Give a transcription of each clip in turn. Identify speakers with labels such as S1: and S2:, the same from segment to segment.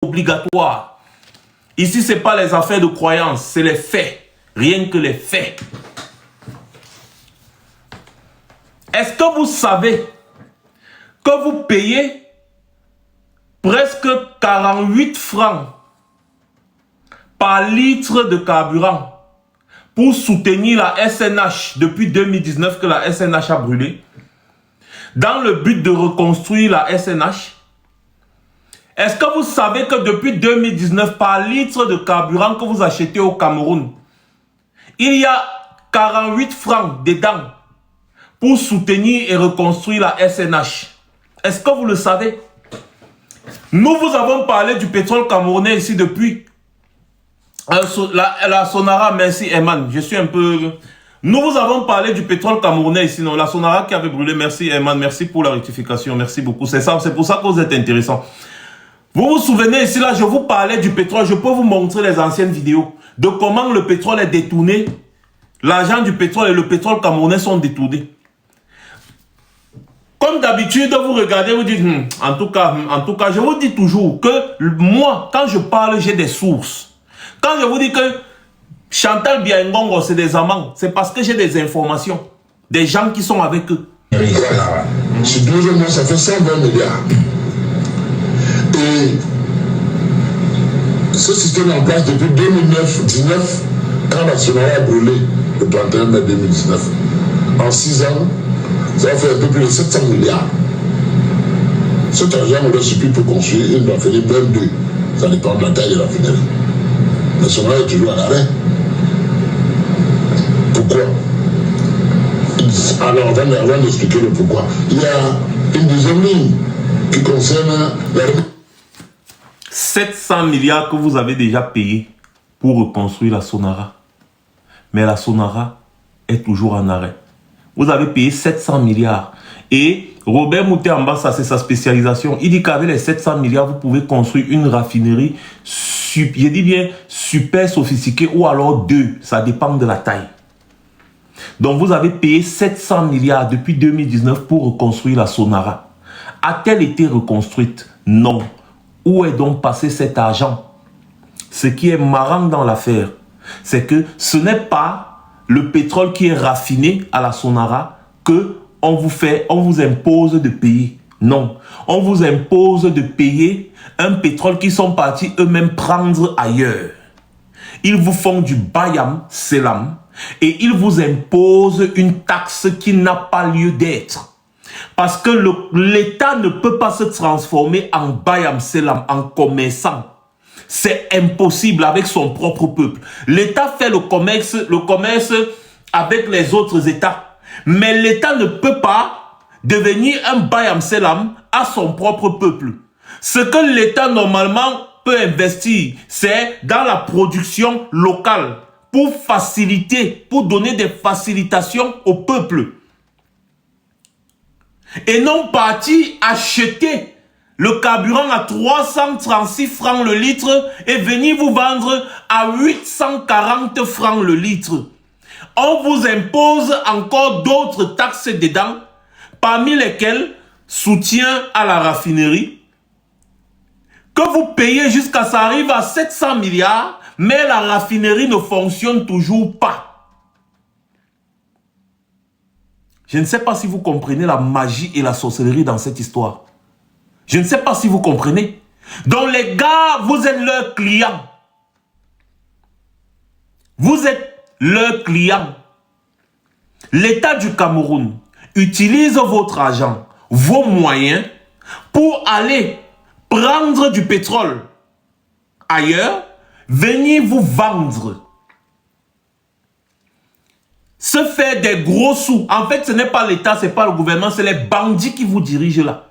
S1: obligatoire. Ici, ce n'est pas les affaires de croyance, c'est les faits. Rien que les faits. Est-ce que vous savez que vous payez presque 48 francs par litre de carburant pour soutenir la SNH depuis 2019 que la SNH a brûlé, dans le but de reconstruire la SNH? Est-ce que vous savez que depuis 2019, par litre de carburant que vous achetez au Cameroun, il y a 48 francs dedans pour soutenir et reconstruire la SNH? Est-ce que vous le savez? Nous vous avons parlé du pétrole camerounais ici depuis. La Sonara, merci Eman, je suis un peu... Nous vous avons parlé du pétrole camerounais ici, non? La Sonara qui avait brûlé, merci Eman, merci pour la rectification, merci beaucoup. C'est ça, c'est pour ça que vous êtes intéressant. Vous vous souvenez ici, là, je vous parlais du pétrole, je peux vous montrer les anciennes vidéos de comment le pétrole est détourné. L'argent du pétrole et le pétrole camerounais sont détournés. Comme d'habitude, vous regardez, vous dites, en tout cas, je vous dis toujours que moi, quand je parle, j'ai des sources. Quand je vous dis que Chantal Biaingongo, c'est des amants, c'est parce que j'ai des informations, des gens qui sont avec eux.
S2: Sur 12 mois, ça fait 120 milliards. Et ce système est en place depuis 2019, quand la Sonara a brûlé le 31 mai 2019. En 6 ans, ça va faire un peu plus de 700 milliards. Cet argent, on doit suffire pour construire une raffinerie, même deux. Ça dépend de la taille de la raffinerie. La Sonara est toujours à l'arrêt. Pourquoi? Alors, avant d'expliquer le pourquoi, il y a une deuxième ligne qui concerne la...
S1: 700 milliards que vous avez déjà payé pour reconstruire la Sonara. Mais la Sonara est toujours en arrêt. Vous avez payé 700 milliards. Et Robert Mouté-Amba, ça c'est sa spécialisation. Il dit qu'avec les 700 milliards, vous pouvez construire une raffinerie, je dis bien super sophistiquée, ou alors deux. Ça dépend de la taille. Donc vous avez payé 700 milliards depuis 2019 pour reconstruire la Sonara. A-t-elle été reconstruite? Non. Où est donc passé cet argent? Ce qui est marrant dans l'affaire, c'est que ce n'est pas le pétrole qui est raffiné à la Sonara que on vous impose de payer. Non, on vous impose de payer un pétrole qu'ils sont partis eux-mêmes prendre ailleurs. Ils vous font du bayam selam et ils vous imposent une taxe qui n'a pas lieu d'être. Parce que l'État ne peut pas se transformer en bayam selam, en commerçant. C'est impossible avec son propre peuple. L'État fait le commerce avec les autres États. Mais l'État ne peut pas devenir un bayam selam à son propre peuple. Ce que l'État normalement peut investir, c'est dans la production locale pour faciliter, pour donner des facilitations au peuple. Et non partir acheter le carburant à 336 francs le litre et venir vous vendre à 840 francs le litre. On vous impose encore d'autres taxes dedans, parmi lesquelles soutien à la raffinerie, que vous payez jusqu'à ça arrive à 700 milliards, mais la raffinerie ne fonctionne toujours pas. Je ne sais pas si vous comprenez la magie et la sorcellerie dans cette histoire. Je ne sais pas si vous comprenez. Donc les gars, vous êtes leurs clients. Vous êtes leurs clients. L'État du Cameroun utilise votre argent, vos moyens, pour aller prendre du pétrole ailleurs, venir vous vendre. Se faire des gros sous. En fait, ce n'est pas l'État, ce n'est pas le gouvernement, c'est les bandits qui vous dirigent là.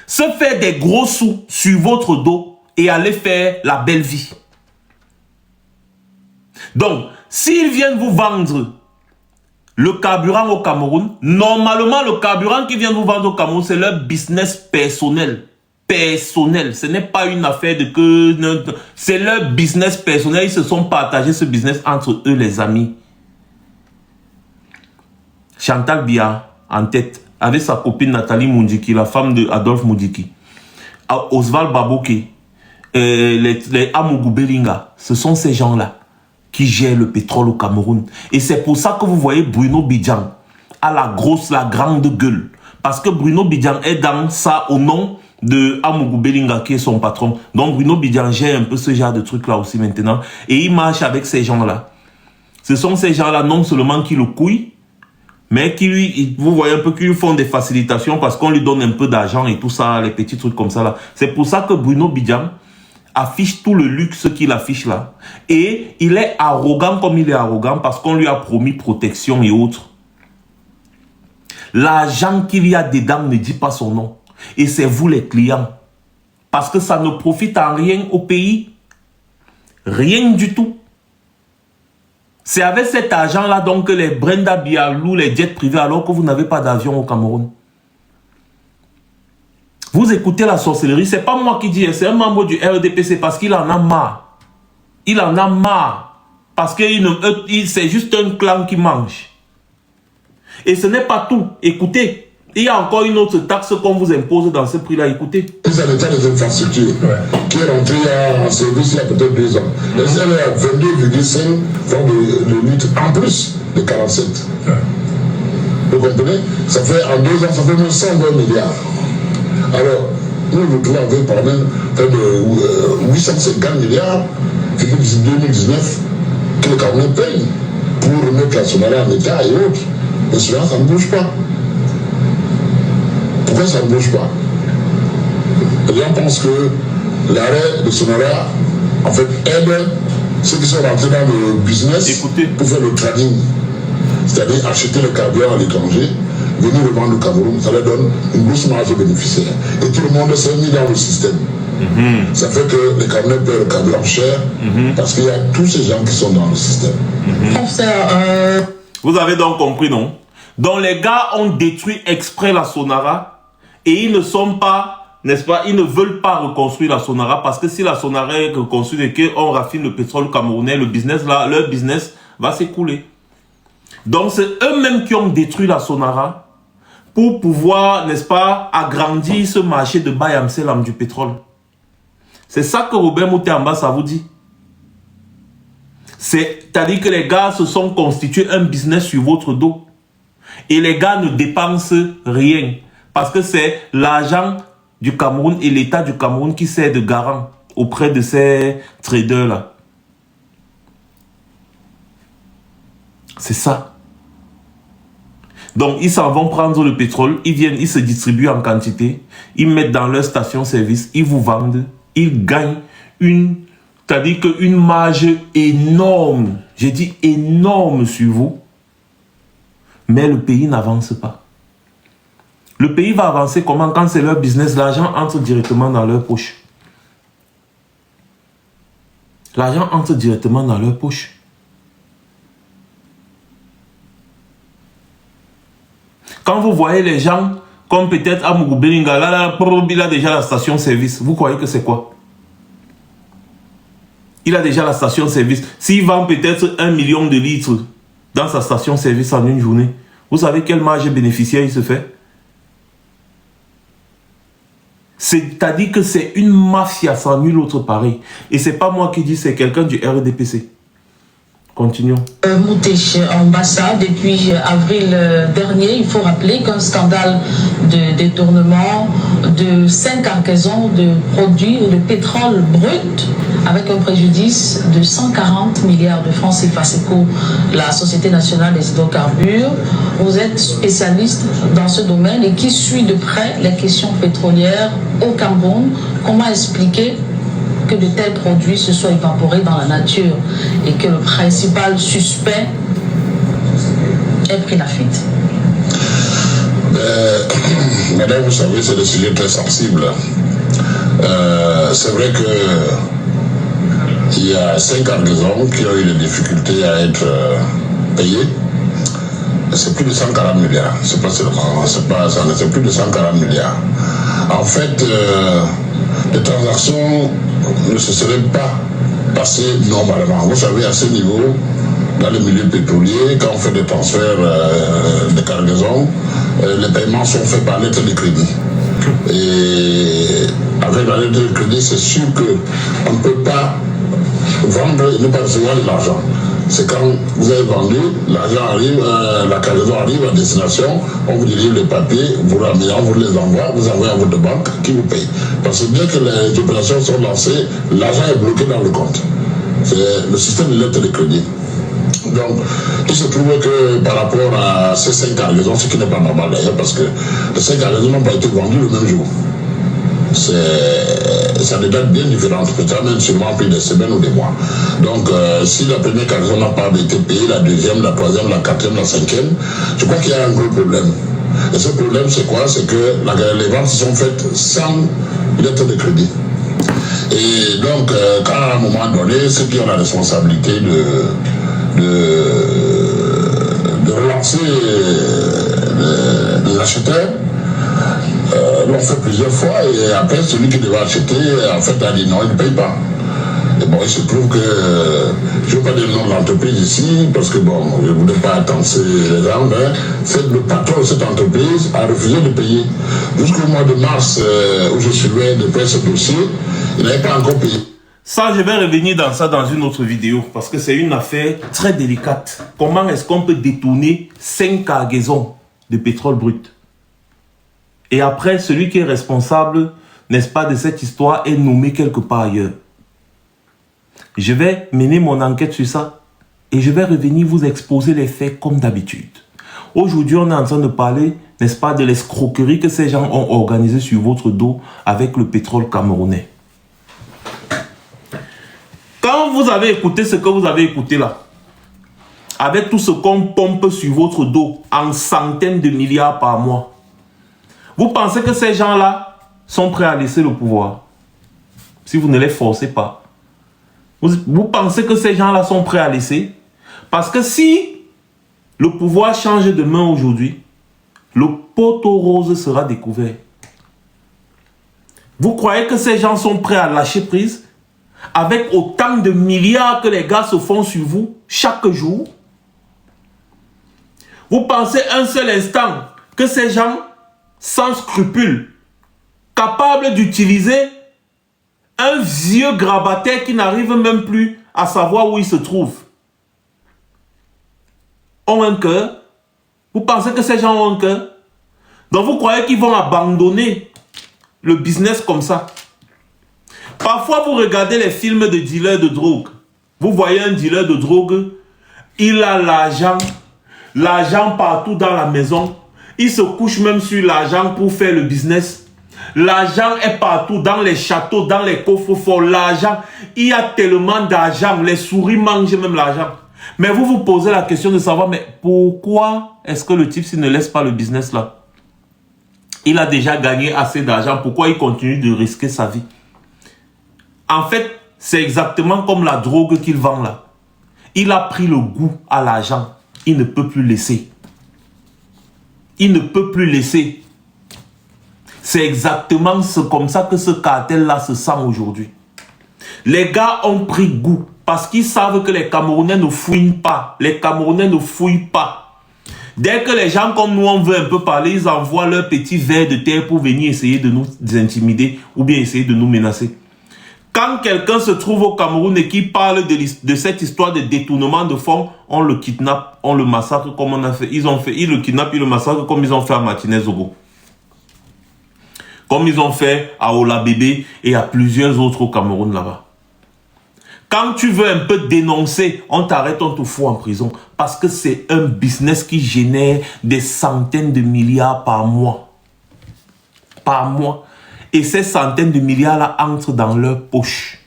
S1: Se faire des gros sous sur votre dos et aller faire la belle vie. Donc, s'ils viennent vous vendre le carburant au Cameroun, normalement, le carburant qu'ils viennent vous vendre au Cameroun, c'est leur business personnel. Personnel. Ce n'est pas une affaire de que... C'est leur business personnel. Ils se sont partagés ce business entre eux, les amis. Chantal Bia, en tête, avec sa copine Nathalie Moundiki, la femme de Adolphe Moundiki. Oswald Baboké, les Amougou Belinga, ce sont ces gens-là qui gèrent le pétrole au Cameroun. Et c'est pour ça que vous voyez Bruno Bidjan à la grande gueule. Parce que Bruno Bidjan est dans ça au nom de Amougou Belinga qui est son patron. Donc Bruno Bidjan gère un peu ce genre de truc là aussi maintenant. Et il marche avec ces gens-là. Ce sont ces gens-là non seulement qui le couillent, mais qui lui, vous voyez un peu, qui lui font des facilitations parce qu'on lui donne un peu d'argent et tout ça, les petits trucs comme ça là. C'est pour ça que Bruno Bidjan affiche tout le luxe qu'il affiche là. Et il est arrogant comme il est arrogant parce qu'on lui a promis protection et autres. L'argent qu'il y a dedans ne dit pas son nom. Et c'est vous les clients. Parce que ça ne profite en rien au pays. Rien du tout. C'est avec cet argent-là donc que les Brenda Bialou, les jets privés, alors que vous n'avez pas d'avion au Cameroun. Vous écoutez la sorcellerie, c'est pas moi qui dis, c'est un membre du RDPC parce qu'il en a marre. Il en a marre. Parce que c'est juste un clan qui mange. Et ce n'est pas tout. Écoutez. Il y a encore une autre taxe qu'on vous impose dans ce prix-là. Écoutez.
S2: C'est l'état des infrastructures qui est rentré en service il y a peut-être 2 ans. Elle est à 22,5 francs de litre en plus de 47. Vous comprenez? Ça fait en 2 ans, ça fait moins 120 milliards. Alors, nous nous trouvons avec par exemple près de 850 milliards depuis 2019 que le Cameroun paye pour remettre la Sonara en état et autres. Mais cela, ça ne bouge pas. Pourquoi ça ne bouge pas? Les gens pensent que l'arrêt de Sonara, en fait, aide ceux qui sont rentrés dans le business pour faire le trading. C'est-à-dire acheter le carburant à l'étranger, venir le vendre au Cameroun, ça leur donne une grosse marge aux bénéficiaires. Et tout le monde s'est mis dans le système. Ça fait que les Camerounais paient le carburant cher parce qu'il y a tous ces gens qui sont dans le système.
S1: Vous avez donc compris, non? Donc les gars ont détruit exprès la Sonara et ils ne sont pas, n'est-ce pas, ils ne veulent pas reconstruire la Sonara parce que si la Sonara est reconstruite et qu'on raffine le pétrole camerounais, le business là, leur business va s'écouler. Donc c'est eux-mêmes qui ont détruit la Sonara pour pouvoir, n'est-ce pas, agrandir ce marché de Bayam-Selam du pétrole. C'est ça que Robert Moutamba, ça vous dit. C'est-à-dire que les gars se sont constitués un business sur votre dos. Et les gars ne dépensent rien. Parce que c'est l'argent du Cameroun et l'État du Cameroun qui sert de garant auprès de ces traders-là. C'est ça. Donc, ils s'en vont prendre le pétrole, ils viennent, ils se distribuent en quantité, ils mettent dans leur station-service, ils vous vendent, ils gagnent c'est-à-dire qu'une marge énorme, j'ai dit énorme sur vous, mais le pays n'avance pas. Le pays va avancer comment? Quand c'est leur business, l'argent entre directement dans leur poche. L'argent entre directement dans leur poche. Quand vous voyez les gens, comme peut-être Amougou Belinga, là, il a déjà la station-service. Vous croyez que c'est quoi? Il a déjà la station-service. S'il vend peut-être 1 million de litres dans sa station-service en une journée, vous savez quelle marge bénéficiaire il se fait? C'est-à-dire que c'est une mafia sans nul autre pareil. Et c'est pas moi qui dis, c'est quelqu'un du RDPC. Continuons.
S3: Moutech en Bassa, depuis avril dernier, il faut rappeler qu'un scandale de détournement de 5 cargaisons de produits de pétrole brut avec un préjudice de 140 milliards de francs CFA, la Société nationale des hydrocarbures. Vous êtes spécialiste dans ce domaine et qui suit de près les questions pétrolières au Cameroun. Comment expliquer que de tels produits se soient évaporés dans la nature et que le principal suspect ait pris la fuite?
S2: Madame, vous savez, c'est des sujets très sensibles. C'est vrai qu'il y a 5 cargaisons qui ont eu des difficultés à être payées. C'est plus de 140 milliards. C'est pas seulement, c'est plus de 140 milliards. En fait, les transactions ne se seraient pas passées normalement. Vous savez, à ce niveau, dans le milieu pétrolier, quand on fait des transferts de cargaison, les paiements sont faits par lettre de crédit. Et avec la lettre de crédit, c'est sûr qu'on ne peut pas vendre et ne pas recevoir de l'argent. C'est quand vous avez vendu, l'argent arrive, la cargaison arrive à destination, on vous délivre les papiers, vous ramenez, on vous les envoie, vous envoyez à votre banque qui vous paye. Parce que dès que les opérations sont lancées, l'argent est bloqué dans le compte. C'est le système de lettre de crédit. Donc, il se trouve que par rapport à ces 5 cargaisons, ce qui n'est pas normal d'ailleurs, parce que les 5 cargaisons n'ont pas été vendues le même jour. Ça des dates bien différentes, peut-être même sûrement plus des semaines ou des mois. Donc, si la première cargaison n'a pas été payée, la deuxième, la troisième, la quatrième, la cinquième, je crois qu'il y a un gros problème. Et ce problème, c'est quoi? C'est que les ventes sont faites sans lettre de crédit. Et donc, quand à un moment donné, ceux qui ont la responsabilité de relancer les acheteurs, l'ont fait plusieurs fois et après celui qui devait acheter en fait a dit non, il ne paye pas. Et bon, il se trouve que je ne veux pas dire le nom de l'entreprise ici parce que bon, je ne voulais pas attencer les gens, mais le patron de cette entreprise a refusé de payer. Jusqu'au mois de mars où je suivais de près ce dossier, il n'avait pas encore payé.
S1: Ça, je vais revenir dans ça dans une autre vidéo parce que c'est une affaire très délicate. Comment est-ce qu'on peut détourner 5 cargaisons de pétrole brut? Et après, celui qui est responsable, n'est-ce pas, de cette histoire est nommé quelque part ailleurs. Je vais mener mon enquête sur ça et je vais revenir vous exposer les faits comme d'habitude. Aujourd'hui, on est en train de parler, n'est-ce pas, de l'escroquerie que ces gens ont organisée sur votre dos avec le pétrole camerounais. Quand vous avez écouté ce que vous avez écouté là, avec tout ce qu'on pompe sur votre dos en centaines de milliards par mois, vous pensez que ces gens-là sont prêts à laisser le pouvoir? Si vous ne les forcez pas. Vous pensez que ces gens-là sont prêts à laisser? Parce que si le pouvoir change de main aujourd'hui, le poteau rose sera découvert. Vous croyez que ces gens sont prêts à lâcher prise avec autant de milliards que les gars se font sur vous chaque jour? Vous pensez un seul instant que ces gens sans scrupules, capables d'utiliser un vieux grabataire qui n'arrive même plus à savoir où il se trouve, ont un cœur? Vous pensez que ces gens ont un cœur? Donc vous croyez qu'ils vont abandonner le business comme ça? Parfois vous regardez les films de dealers de drogue. Vous voyez un dealer de drogue, il a l'argent partout dans la maison. Il se couche même sur l'argent pour faire le business. L'argent est partout, dans les châteaux, dans les coffres forts. L'argent, il y a tellement d'argent. Les souris mangent même l'argent. Mais vous vous posez la question de savoir, mais pourquoi est-ce que le type s'il ne laisse pas le business là? Il a déjà gagné assez d'argent. Pourquoi il continue de risquer sa vie? En fait, c'est exactement comme la drogue qu'il vend là. Il a pris le goût à l'argent. Il ne peut plus laisser. Il ne peut plus laisser. C'est exactement comme ça que ce cartel-là se sent aujourd'hui. Les gars ont pris goût parce qu'ils savent que les Camerounais ne fouillent pas. Les Camerounais ne fouillent pas. Dès que les gens comme nous, on veut un peu parler, ils envoient leur petit ver de terre pour venir essayer de nous intimider ou bien essayer de nous menacer. Quand quelqu'un se trouve au Cameroun et qui parle de cette histoire de détournement de fonds, on le kidnappe, on le massacre comme on a fait. Ils le kidnappent, ils le massacrent comme ils ont fait à Martinez-Zogo. Comme ils ont fait à Ola Bébé et à plusieurs autres au Cameroun là-bas. Quand tu veux un peu dénoncer, on t'arrête, on te fout en prison. Parce que c'est un business qui génère des centaines de milliards par mois. Par mois. Et ces centaines de milliards-là entrent dans leur poche.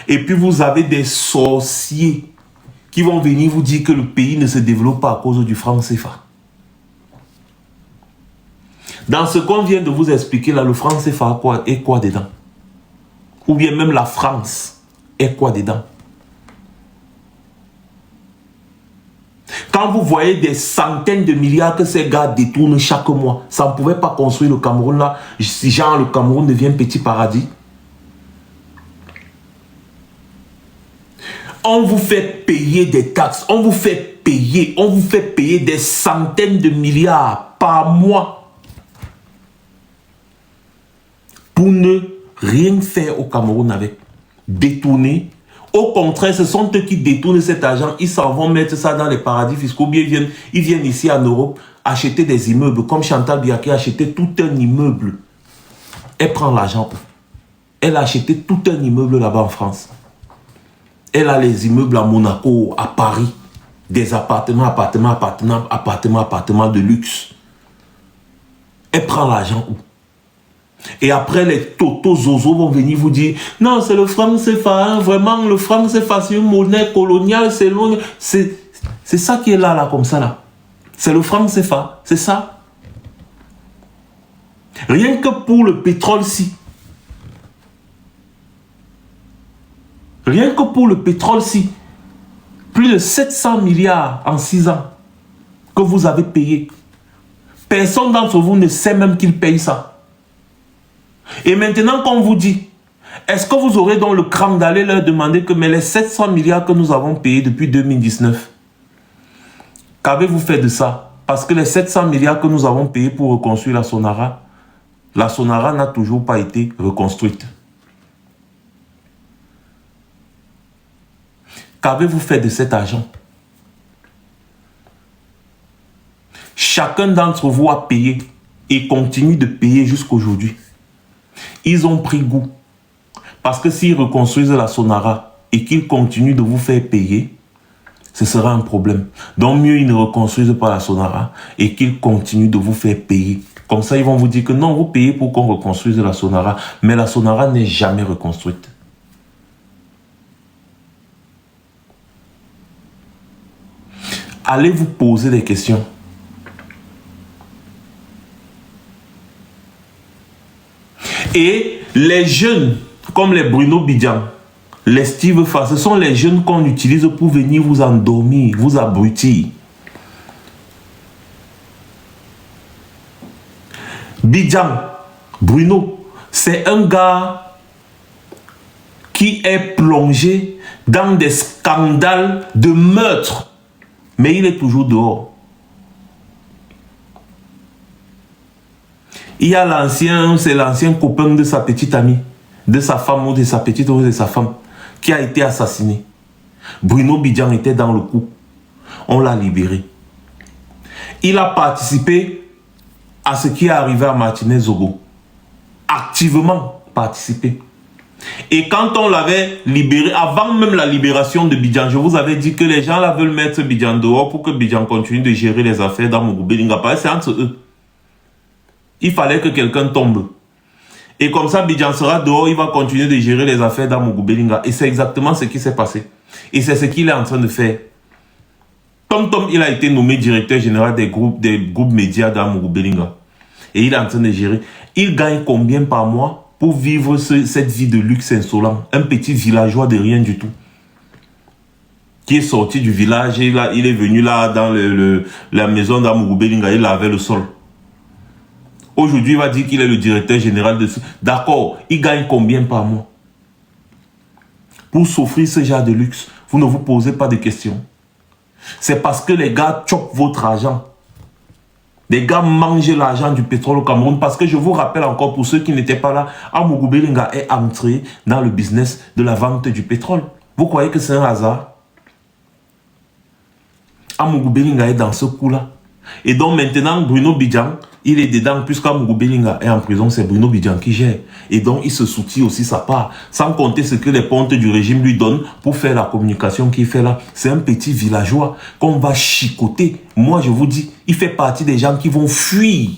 S1: Et puis vous avez des sorciers qui vont venir vous dire que le pays ne se développe pas à cause du franc CFA. Dans ce qu'on vient de vous expliquer là, le franc CFA est quoi dedans? Ou bien même la France est quoi dedans? Quand vous voyez des centaines de milliards que ces gars détournent chaque mois, ça ne pouvait pas construire le Cameroun là, si genre le Cameroun devient petit paradis. On vous fait payer des taxes, on vous fait payer des centaines de milliards par mois. pour ne rien faire au Cameroun avec. Détourner. Au contraire, ce sont eux qui détournent cet argent. Ils s'en vont mettre ça dans les paradis fiscaux. Bien, ils viennent ici en Europe acheter des immeubles. Comme Chantal Biaké a acheté tout un immeuble. Elle prend l'argent. Elle a acheté tout un immeuble là-bas en France. Elle a les immeubles à Monaco, à Paris. Des appartements de luxe. Elle prend l'argent où? Et après, les Toto Zozo vont venir vous dire non, c'est le franc CFA, hein, vraiment, le franc CFA, c'est une monnaie coloniale, c'est long. C'est ça qui est là, comme ça, là. C'est le franc CFA, c'est ça. Rien que pour le pétrole-ci. Rien que pour le pétrole-ci. Plus de 700 milliards en 6 ans que vous avez payé. Personne d'entre vous ne sait même qu'il paye ça. Et maintenant, qu'on vous dit, est-ce que vous aurez donc le cran d'aller leur demander que mais les 700 milliards que nous avons payés depuis 2019, qu'avez-vous fait de ça? Parce que les 700 milliards que nous avons payés pour reconstruire la Sonara n'a toujours pas été reconstruite. Qu'avez-vous fait de cet argent? Chacun d'entre vous a payé et continue de payer jusqu'aujourd'hui. Ils ont pris goût. Parce que s'ils reconstruisent la Sonara et qu'ils continuent de vous faire payer, ce sera un problème. Donc mieux ils ne reconstruisent pas la Sonara et qu'ils continuent de vous faire payer. Comme ça, ils vont vous dire que non, vous payez pour qu'on reconstruise la Sonara. Mais la Sonara n'est jamais reconstruite. Allez vous poser des questions. Et les jeunes, comme les Bruno Bidjan, les Steve Fa, ce sont les jeunes qu'on utilise pour venir vous endormir, vous abrutir. Bidjan, Bruno, c'est un gars qui est plongé dans des scandales de meurtre. Mais il est toujours dehors. Il y a l'ancien, c'est l'ancien copain de sa petite amie, de sa femme ou de sa petite ou de sa femme, qui a été assassiné. Bruno Bidjan était dans le coup. On l'a libéré. Il a participé à ce qui est arrivé à Martinez Zogo. Activement participé. Et quand on l'avait libéré, avant même la libération de Bidjan, je vous avais dit que les gens là veulent mettre Bidjan dehors pour que Bidjan continue de gérer les affaires dans Mougoubelinga. Parce que c'est entre eux. Il fallait que quelqu'un tombe. Et comme ça, Bidjan sera dehors, il va continuer de gérer les affaires dans Mougoubelinga. Et c'est exactement ce qui s'est passé. Et c'est ce qu'il est en train de faire. Tom, il a été nommé directeur général des groupes médias dans Mougoubelinga. Et il est en train de gérer. Il gagne combien par mois pour vivre cette vie de luxe insolent? Un petit villageois de rien du tout. Qui est sorti du village, il est venu là dans la maison d'Amougoubelinga, il lavait le sol. Aujourd'hui, il va dire qu'il est le directeur général de... D'accord, il gagne combien par mois? Pour s'offrir ce genre de luxe, vous ne vous posez pas de questions. C'est parce que les gars chopent votre argent. Les gars mangent l'argent du pétrole au Cameroun. Parce que je vous rappelle encore, pour ceux qui n'étaient pas là, Amougoubelinga est entré dans le business de la vente du pétrole. Vous croyez que c'est un hasard? Amougoubelinga est dans ce coup-là. Et donc maintenant, Bruno Bidjan, il est dedans, puisqu'Amougoubelinga est en prison, c'est Bruno Bidjan qui gère. Et donc, il se soutient aussi sa part. Sans compter ce que les pontes du régime lui donnent pour faire la communication qu'il fait là. C'est un petit villageois qu'on va chicoter. Moi, je vous dis, il fait partie des gens qui vont fuir.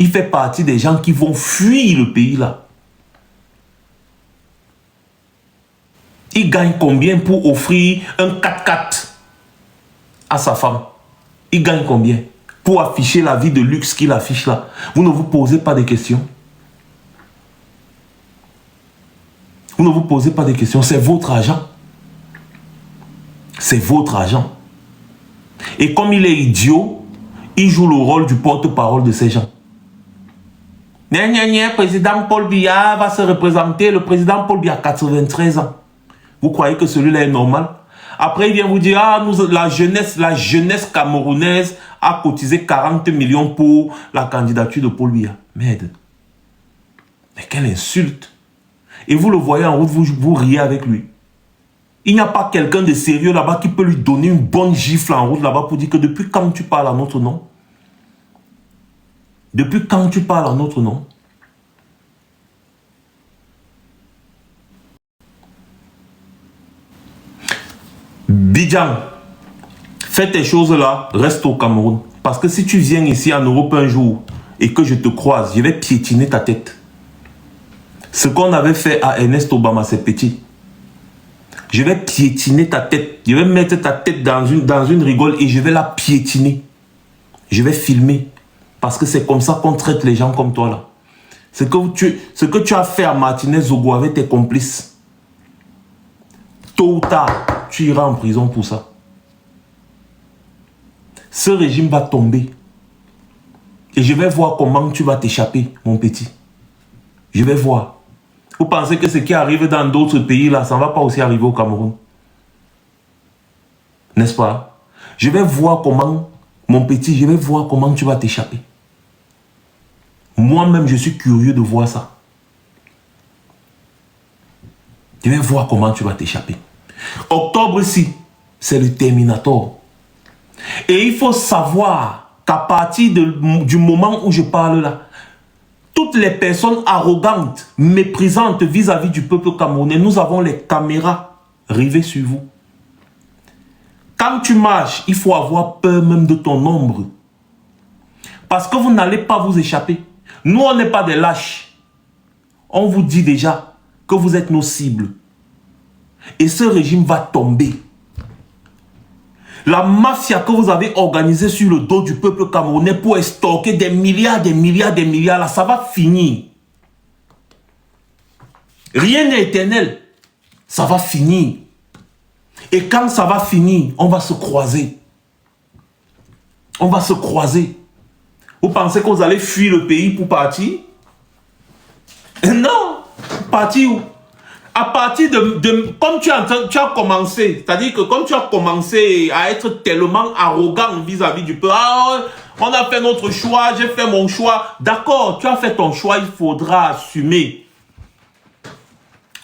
S1: Il fait partie des gens qui vont fuir le pays là. Il gagne combien pour offrir un 4x4 à sa femme? Il gagne combien pour afficher la vie de luxe qu'il affiche là? Vous ne vous posez pas de questions. Vous ne vous posez pas de questions. C'est votre argent. C'est votre argent. Et comme il est idiot, il joue le rôle du porte-parole de ces gens. Président Paul Biya va se représenter. Le président Paul Biya a 93 ans. Vous croyez que celui-là est normal? Après, il vient vous dire, ah, la jeunesse camerounaise a cotisé 40 millions pour la candidature de Paul Biya. Merde. Mais quelle insulte! Et vous le voyez en route, vous riez avec lui. Il n'y a pas quelqu'un de sérieux là-bas qui peut lui donner une bonne gifle en route là-bas pour dire que depuis quand tu parles à notre nom? Depuis quand tu parles à notre nom? Bidjan, fais tes choses là, reste au Cameroun. Parce que si tu viens ici en Europe un jour et que je te croise, je vais piétiner ta tête. Ce qu'on avait fait à Ernest Obama, c'est petit. Je vais piétiner ta tête. Je vais mettre ta tête dans une rigole et je vais la piétiner. Je vais filmer. Parce que c'est comme ça qu'on traite les gens comme toi là. Ce que tu as fait à Martinez Zogo avec tes complices. Tôt ou tard, tu iras en prison pour ça. Ce régime va tomber. Et je vais voir comment tu vas t'échapper, mon petit. Je vais voir. Vous pensez que ce qui arrive dans d'autres pays, là, ça ne va pas aussi arriver au Cameroun? N'est-ce pas? Je vais voir comment, mon petit, je vais voir comment tu vas t'échapper. Moi-même, je suis curieux de voir ça. Je vais voir comment tu vas t'échapper. Octobre-ci, c'est le Terminator. Et il faut savoir qu'à partir du moment où je parle là, toutes les personnes arrogantes, méprisantes vis-à-vis du peuple camerounais, nous avons les caméras rivées sur vous. Quand tu marches, il faut avoir peur même de ton ombre. Parce que vous n'allez pas vous échapper. Nous, on n'est pas des lâches. On vous dit déjà que vous êtes nos cibles. Et ce régime va tomber. La mafia que vous avez organisée sur le dos du peuple camerounais pour stocker des milliards, là, ça va finir. Rien n'est éternel. Ça va finir. Et quand ça va finir, on va se croiser. On va se croiser. Vous pensez que vous allez fuir le pays pour partir? Non. Partir où? À partir comme tu as commencé, c'est-à-dire que comme tu as commencé à être tellement arrogant vis-à-vis du peuple, on a fait notre choix, j'ai fait mon choix. D'accord, tu as fait ton choix, il faudra assumer.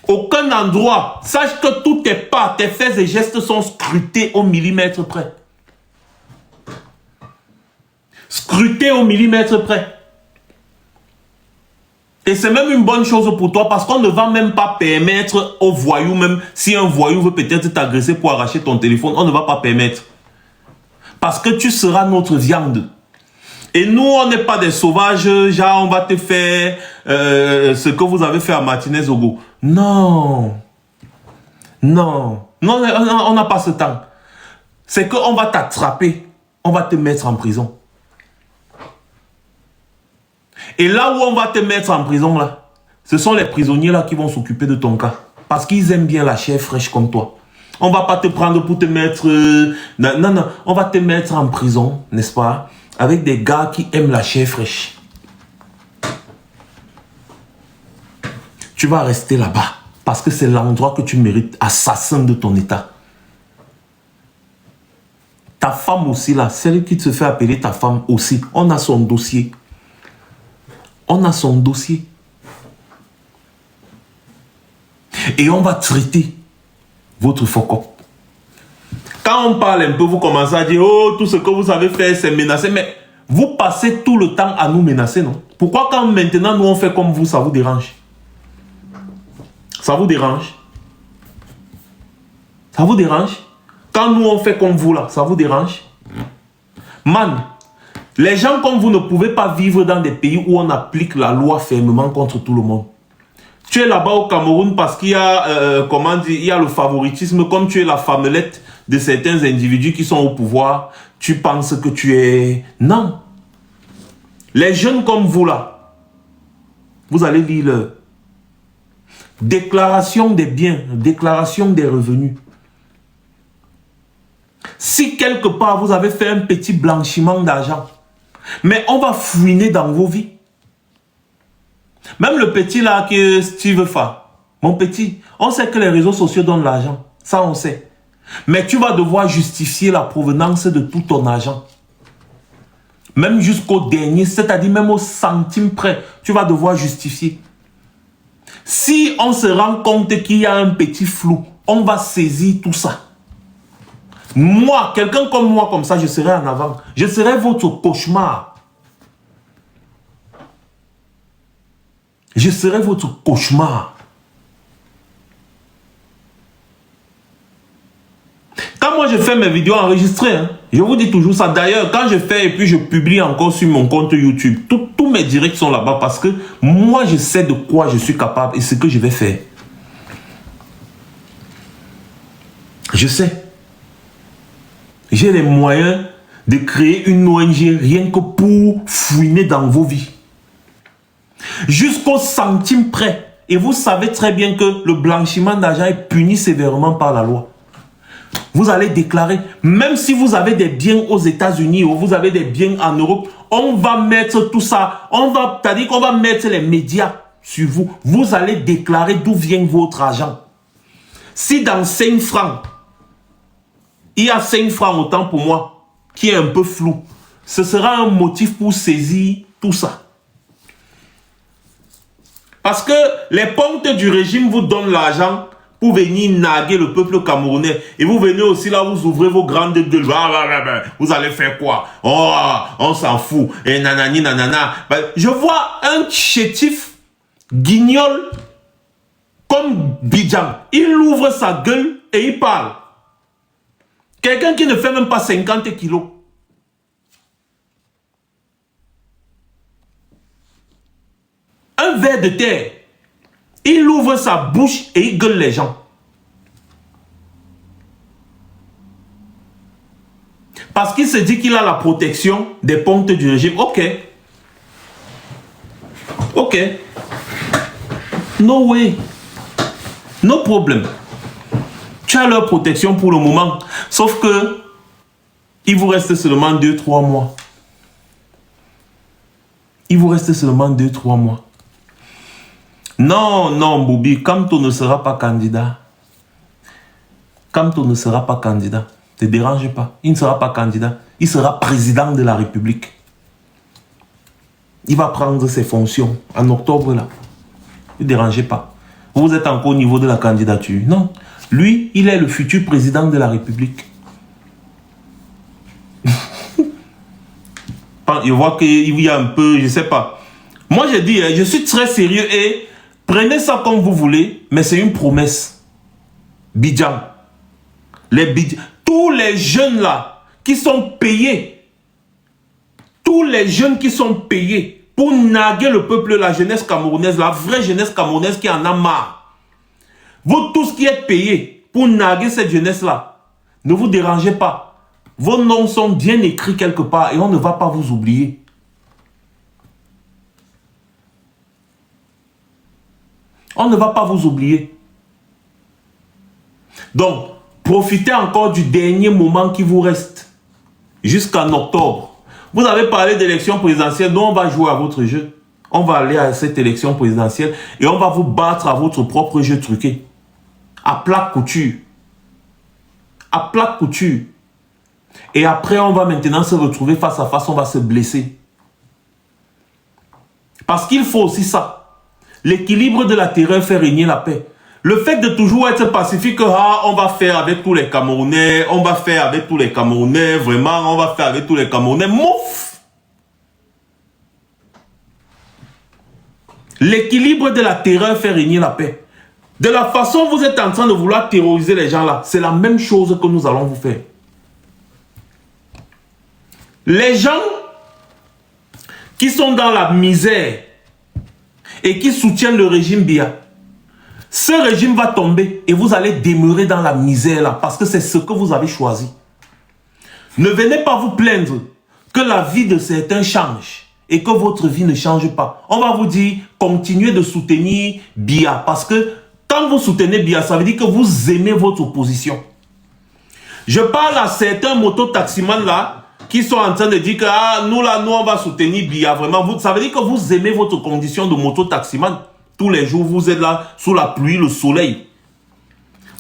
S1: Aucun endroit, sache que tous tes pas, tes faits et gestes sont scrutés au millimètre près. Scrutés au millimètre près. Et c'est même une bonne chose pour toi parce qu'on ne va même pas permettre aux voyous, même si un voyou veut peut-être t'agresser pour arracher ton téléphone, on ne va pas permettre. Parce que tu seras notre viande. Et nous, on n'est pas des sauvages, genre on va te faire ce que vous avez fait à Martinez Zogo. Non. Non. Non, on n'a pas ce temps. C'est qu'on va t'attraper, on va te mettre en prison. Et là où on va te mettre en prison, là, ce sont les prisonniers là qui vont s'occuper de ton cas. Parce qu'ils aiment bien la chair fraîche comme toi. On va pas te prendre pour te mettre... non, on va te mettre en prison, n'est-ce pas? Avec des gars qui aiment la chair fraîche. Tu vas rester là-bas. Parce que c'est l'endroit que tu mérites, assassin de ton état. Ta femme aussi là, celle qui te fait appeler ta femme aussi, on a son dossier. On a son dossier. Et on va traiter votre focop. Quand on parle un peu, vous commencez à dire, oh, tout ce que vous avez fait, c'est menacé. Mais vous passez tout le temps à nous menacer, non? Pourquoi quand maintenant nous on fait comme vous, ça vous dérange? Ça vous dérange? Ça vous dérange? Quand nous on fait comme vous là, ça vous dérange? Man, les gens comme vous ne pouvez pas vivre dans des pays où on applique la loi fermement contre tout le monde. Tu es là-bas au Cameroun parce qu'il y a, comment dire, il y a le favoritisme, comme tu es la femmelette de certains individus qui sont au pouvoir, tu penses que tu es... Non. Les jeunes comme vous là, vous allez lire leur déclaration des biens, déclaration des revenus. Si quelque part vous avez fait un petit blanchiment d'argent, mais on va fouiner dans vos vies. Même le petit là que Steve Fa, mon petit, on sait que les réseaux sociaux donnent l'argent. Ça on sait. Mais tu vas devoir justifier la provenance de tout ton argent. Même jusqu'au dernier, c'est-à-dire même au centime près, tu vas devoir justifier. Si on se rend compte qu'il y a un petit flou, on va saisir tout ça. Moi, quelqu'un comme moi, comme ça, je serai en avant. Je serai votre cauchemar. Je serai votre cauchemar. Quand moi je fais mes vidéos enregistrées, hein, je vous dis toujours ça. D'ailleurs, quand je fais et puis je publie encore sur mon compte YouTube, tous mes directs sont là-bas parce que moi je sais de quoi je suis capable et ce que je vais faire. Je sais. J'ai les moyens de créer une ONG rien que pour fouiner dans vos vies. Jusqu'au centime près. Et vous savez très bien que le blanchiment d'argent est puni sévèrement par la loi. Vous allez déclarer, même si vous avez des biens aux États-Unis ou vous avez des biens en Europe, on va mettre tout ça, c'est-à-dire qu'on va mettre les médias sur vous. Vous allez déclarer d'où vient votre argent. Si dans 5 francs, il y a 5 francs autant pour moi, qui est un peu flou, ce sera un motif pour saisir tout ça. Parce que les pontes du régime vous donnent l'argent pour venir naguer le peuple camerounais. Et vous venez aussi là, vous ouvrez vos grandes gueules. Vous allez faire quoi? Oh, on s'en fout. Et nanani, nanana. Je vois un chétif guignol comme Bidjan. Il ouvre sa gueule et il parle. Quelqu'un qui ne fait même pas 50 kilos. Un ver de terre. Il ouvre sa bouche et il gueule les gens. Parce qu'il se dit qu'il a la protection des pontes du régime. Ok. Ok. No way. No problem. Tu as leur protection pour le moment. Sauf que il vous reste seulement 2-3 mois. Il vous reste seulement 2-3 mois. Non, non, Boubi, Kamto ne sera pas candidat. Kamto ne sera pas candidat. Ne te dérange pas. Il ne sera pas candidat. Il sera président de la République. Il va prendre ses fonctions en octobre là. Ne dérangez pas. Vous êtes encore au niveau de la candidature. Non. Lui, il est le futur président de la République. Je vois qu'il y a un peu, je ne sais pas. Moi, je dis, je suis très sérieux et prenez ça comme vous voulez, mais c'est une promesse. Bidjan. Tous les jeunes là qui sont payés, tous les jeunes qui sont payés pour naguer le peuple, la jeunesse camerounaise, la vraie jeunesse camerounaise qui en a marre. Vous tous qui êtes payés pour naguer cette jeunesse là, ne vous dérangez pas. Vos noms sont bien écrits quelque part et on ne va pas vous oublier. On ne va pas vous oublier. Donc, profitez encore du dernier moment qui vous reste. Jusqu'en octobre. Vous avez parlé d'élection présidentielle. Nous, on va jouer à votre jeu. On va aller à cette élection présidentielle et on va vous battre à votre propre jeu truqué. À plat couture. À plat couture. Et après, on va maintenant se retrouver face à face. On va se blesser. Parce qu'il faut aussi ça. L'équilibre de la terreur fait régner la paix. Le fait de toujours être pacifique, on va faire avec tous les Camerounais, on va faire avec tous les Camerounais, vraiment, on va faire avec tous les Camerounais. Mouf! L'équilibre de la terreur fait régner la paix. De la façon dont vous êtes en train de vouloir terroriser les gens là, c'est la même chose que nous allons vous faire. Les gens qui sont dans la misère et qui soutiennent le régime Biya, ce régime va tomber et vous allez demeurer dans la misère là parce que c'est ce que vous avez choisi. Ne venez pas vous plaindre que la vie de certains change et que votre vie ne change pas. On va vous dire, continuez de soutenir Biya parce que quand vous soutenez Biya, ça veut dire que vous aimez votre opposition. Je parle à certains mototaximans là qui sont en train de dire que nous là, nous on va soutenir Biya. Vraiment, ça veut dire que vous aimez votre condition de mototaximan. Tous les jours, vous êtes là sous la pluie, le soleil.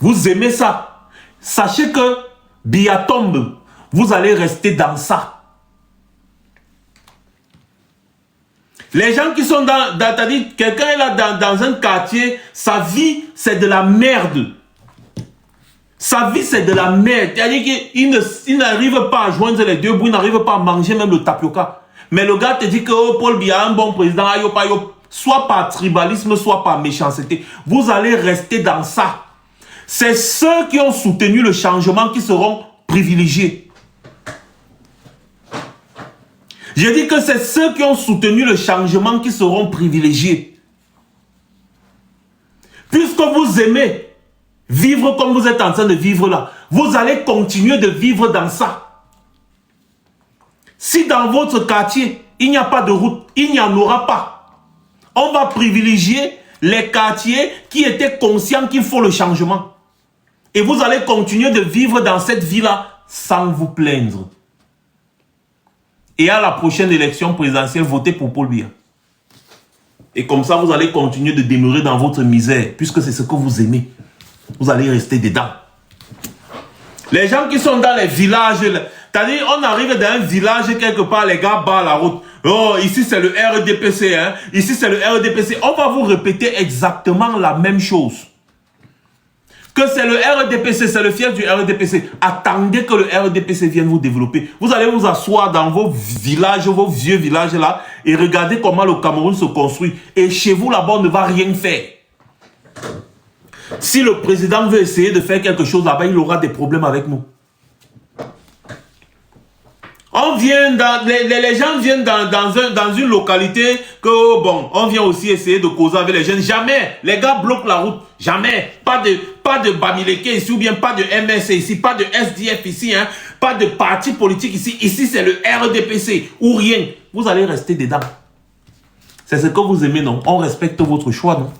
S1: Vous aimez ça. Sachez que Biya tombe. Vous allez rester dans ça. Les gens qui sont t'as dit, quelqu'un est là dans un quartier, sa vie, c'est de la merde. Sa vie, c'est de la merde. C'est-à-dire qu'il n'arrive pas à joindre les deux bouts, il n'arrive pas à manger même le tapioca. Mais le gars te dit que oh, Paul Biya, un bon président, soit par tribalisme, soit par méchanceté. Vous allez rester dans ça. C'est ceux qui ont soutenu le changement qui seront privilégiés. Je dis que c'est ceux qui ont soutenu le changement qui seront privilégiés. Puisque vous aimez vivre comme vous êtes en train de vivre là, vous allez continuer de vivre dans ça. Si dans votre quartier, il n'y a pas de route, il n'y en aura pas. On va privilégier les quartiers qui étaient conscients qu'il faut le changement. Et vous allez continuer de vivre dans cette vie-là sans vous plaindre. Et à la prochaine élection présidentielle, votez pour Paul Biya. Et comme ça, vous allez continuer de demeurer dans votre misère, puisque c'est ce que vous aimez. Vous allez rester dedans. Les gens qui sont dans les villages, c'est-à-dire, on arrive dans un village quelque part, les gars barrent la route. Oh, ici c'est le RDPC, hein. Ici c'est le RDPC. On va vous répéter exactement la même chose. Que c'est le RDPC, c'est le fief du RDPC. Attendez que le RDPC vienne vous développer. Vous allez vous asseoir dans vos villages, vos vieux villages là, et regardez comment le Cameroun se construit. Et chez vous là-bas, on ne va rien faire. Si le président veut essayer de faire quelque chose là-bas, il aura des problèmes avec nous. On vient les gens viennent dans une localité que, oh, bon, on vient aussi essayer de causer avec les jeunes. Jamais. Les gars bloquent la route. Jamais. Pas de Bamileke ici, ou bien pas de MS ici, pas de SDF ici, hein, pas de parti politique ici. Ici, c'est le RDPC ou rien. Vous allez rester dedans. C'est ce que vous aimez, non? On respecte votre choix, non?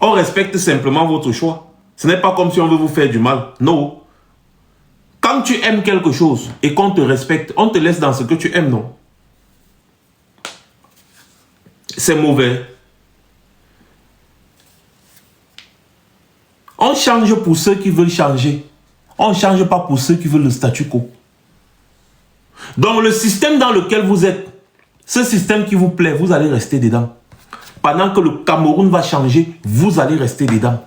S1: On respecte simplement votre choix. Ce n'est pas comme si on veut vous faire du mal. Non. Quand tu aimes quelque chose et qu'on te respecte, on te laisse dans ce que tu aimes, non? C'est mauvais. On change pour ceux qui veulent changer. On ne change pas pour ceux qui veulent le statu quo. Donc le système dans lequel vous êtes, ce système qui vous plaît, vous allez rester dedans. Pendant que le Cameroun va changer, vous allez rester dedans.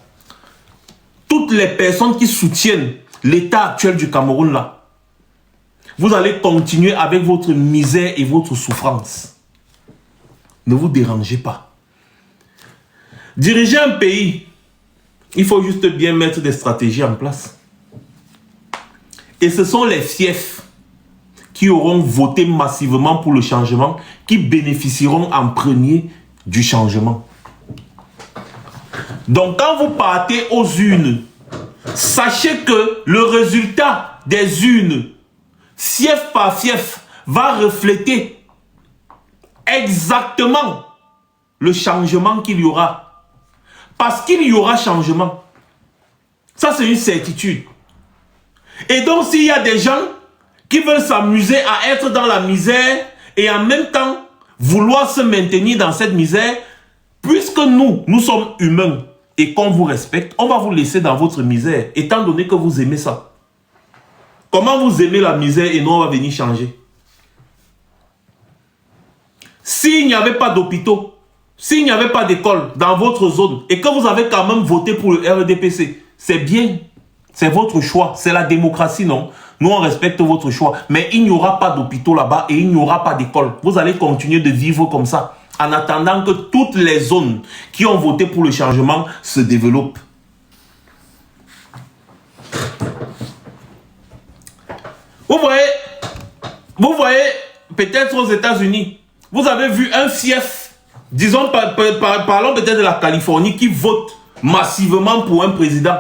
S1: Toutes les personnes qui soutiennent l'état actuel du Cameroun là, vous allez continuer avec votre misère et votre souffrance. Ne vous dérangez pas. Diriger un pays, il faut juste bien mettre des stratégies en place. Et ce sont les fiefs qui auront voté massivement pour le changement qui bénéficieront en premier du changement. Donc quand vous partez aux urnes, sachez que le résultat des urnes, fief par fief, va refléter exactement le changement qu'il y aura. Parce qu'il y aura changement. Ça, c'est une certitude. Et donc, s'il y a des gens qui veulent s'amuser à être dans la misère et en même temps vouloir se maintenir dans cette misère, puisque nous sommes humains et qu'on vous respecte, on va vous laisser dans votre misère, étant donné que vous aimez ça. Comment vous aimez la misère et nous, on va venir changer? S'il n'y avait pas d'hôpitaux, s'il n'y avait pas d'école dans votre zone et que vous avez quand même voté pour le RDPC, c'est bien. C'est votre choix. C'est la démocratie, non? Nous, on respecte votre choix. Mais il n'y aura pas d'hôpitaux là-bas et il n'y aura pas d'école. Vous allez continuer de vivre comme ça, en attendant que toutes les zones qui ont voté pour le changement se développent. Vous voyez, peut-être aux États-Unis, vous avez vu un fief, disons, parlons peut-être de la Californie, qui vote massivement pour un président.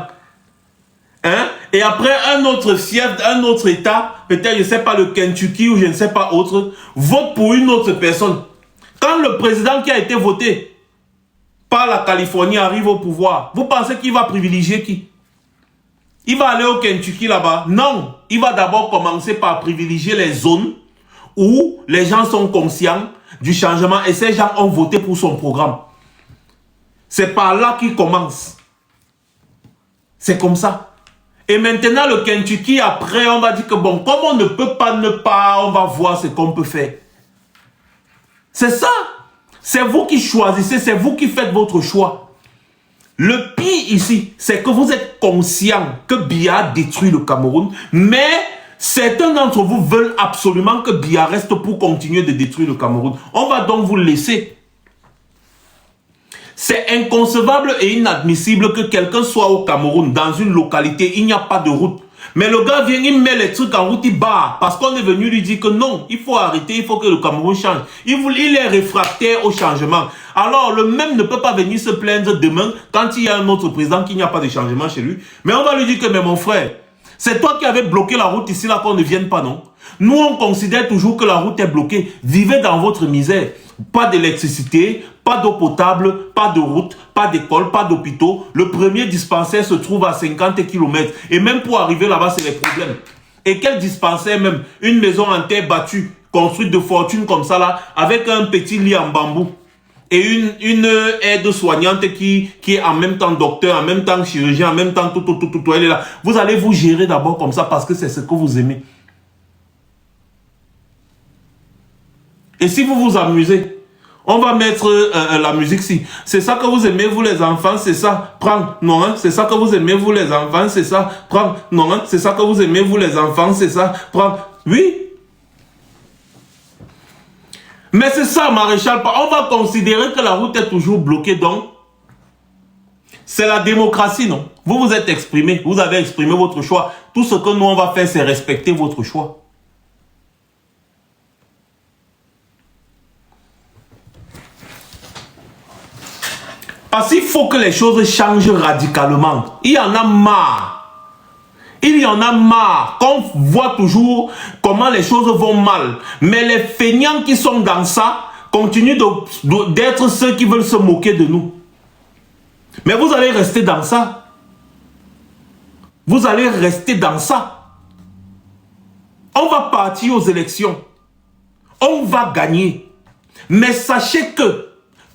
S1: Hein? Et après, un autre fief, un autre État, peut-être, je ne sais pas, le Kentucky ou je ne sais pas autre, vote pour une autre personne. Quand le président qui a été voté par la Californie arrive au pouvoir, vous pensez qu'il va privilégier qui? Il va aller au Kentucky là-bas? Non, il va d'abord commencer par privilégier les zones où les gens sont conscients du changement et ces gens ont voté pour son programme. C'est par là qu'il commence. C'est comme ça. Et maintenant, le Kentucky, après, on va dire que bon, comme on ne peut pas on va voir ce qu'on peut faire. C'est ça. C'est vous qui choisissez, c'est vous qui faites votre choix. Le pire ici, c'est que vous êtes conscient que Biya détruit le Cameroun, mais certains d'entre vous veulent absolument que Biya reste pour continuer de détruire le Cameroun. On va donc vous laisser. C'est inconcevable et inadmissible que quelqu'un soit au Cameroun, dans une localité, il n'y a pas de route. Mais le gars vient, il met les trucs en route, il barre. Parce qu'on est venu lui dire que non, il faut arrêter, il faut que le Cameroun change. Il est réfractaire au changement. Alors, le même ne peut pas venir se plaindre demain quand il y a un autre président qui n'y a pas de changement chez lui. Mais on va lui dire que, mais mon frère, c'est toi qui avais bloqué la route ici, là, qu'on ne vienne pas, non? Nous, on considère toujours que la route est bloquée. Vivez dans votre misère. Pas d'électricité, pas d'eau potable, pas de route, pas d'école, pas d'hôpitaux. Le premier dispensaire se trouve à 50 km. Et même pour arriver là-bas, c'est les problèmes. Et quel dispensaire même? Une maison en terre battue, construite de fortune comme ça là, avec un petit lit en bambou. Et une aide soignante qui est en même temps docteur, en même temps chirurgien, en même temps tout, elle est là. Vous allez vous gérer d'abord comme ça parce que c'est ce que vous aimez. Et si vous vous amusez, on va mettre la musique ici. C'est ça que vous aimez, vous les enfants, c'est ça. Prends. Non, hein? C'est ça que vous aimez, vous les enfants, c'est ça. Prends. Non, hein? C'est ça que vous aimez, vous les enfants, c'est ça. Prends. Oui. Mais c'est ça, Maréchal. On va considérer que la route est toujours bloquée, donc c'est la démocratie, non? Vous vous êtes exprimé, vous avez exprimé votre choix. Tout ce que nous, on va faire, c'est respecter votre choix. Parce qu'il faut que les choses changent radicalement. Il y en a marre. Il y en a marre qu'on voit toujours comment les choses vont mal. Mais les feignants qui sont dans ça continuent d'être ceux qui veulent se moquer de nous. Mais vous allez rester dans ça. Vous allez rester dans ça. On va partir aux élections. On va gagner. Mais sachez que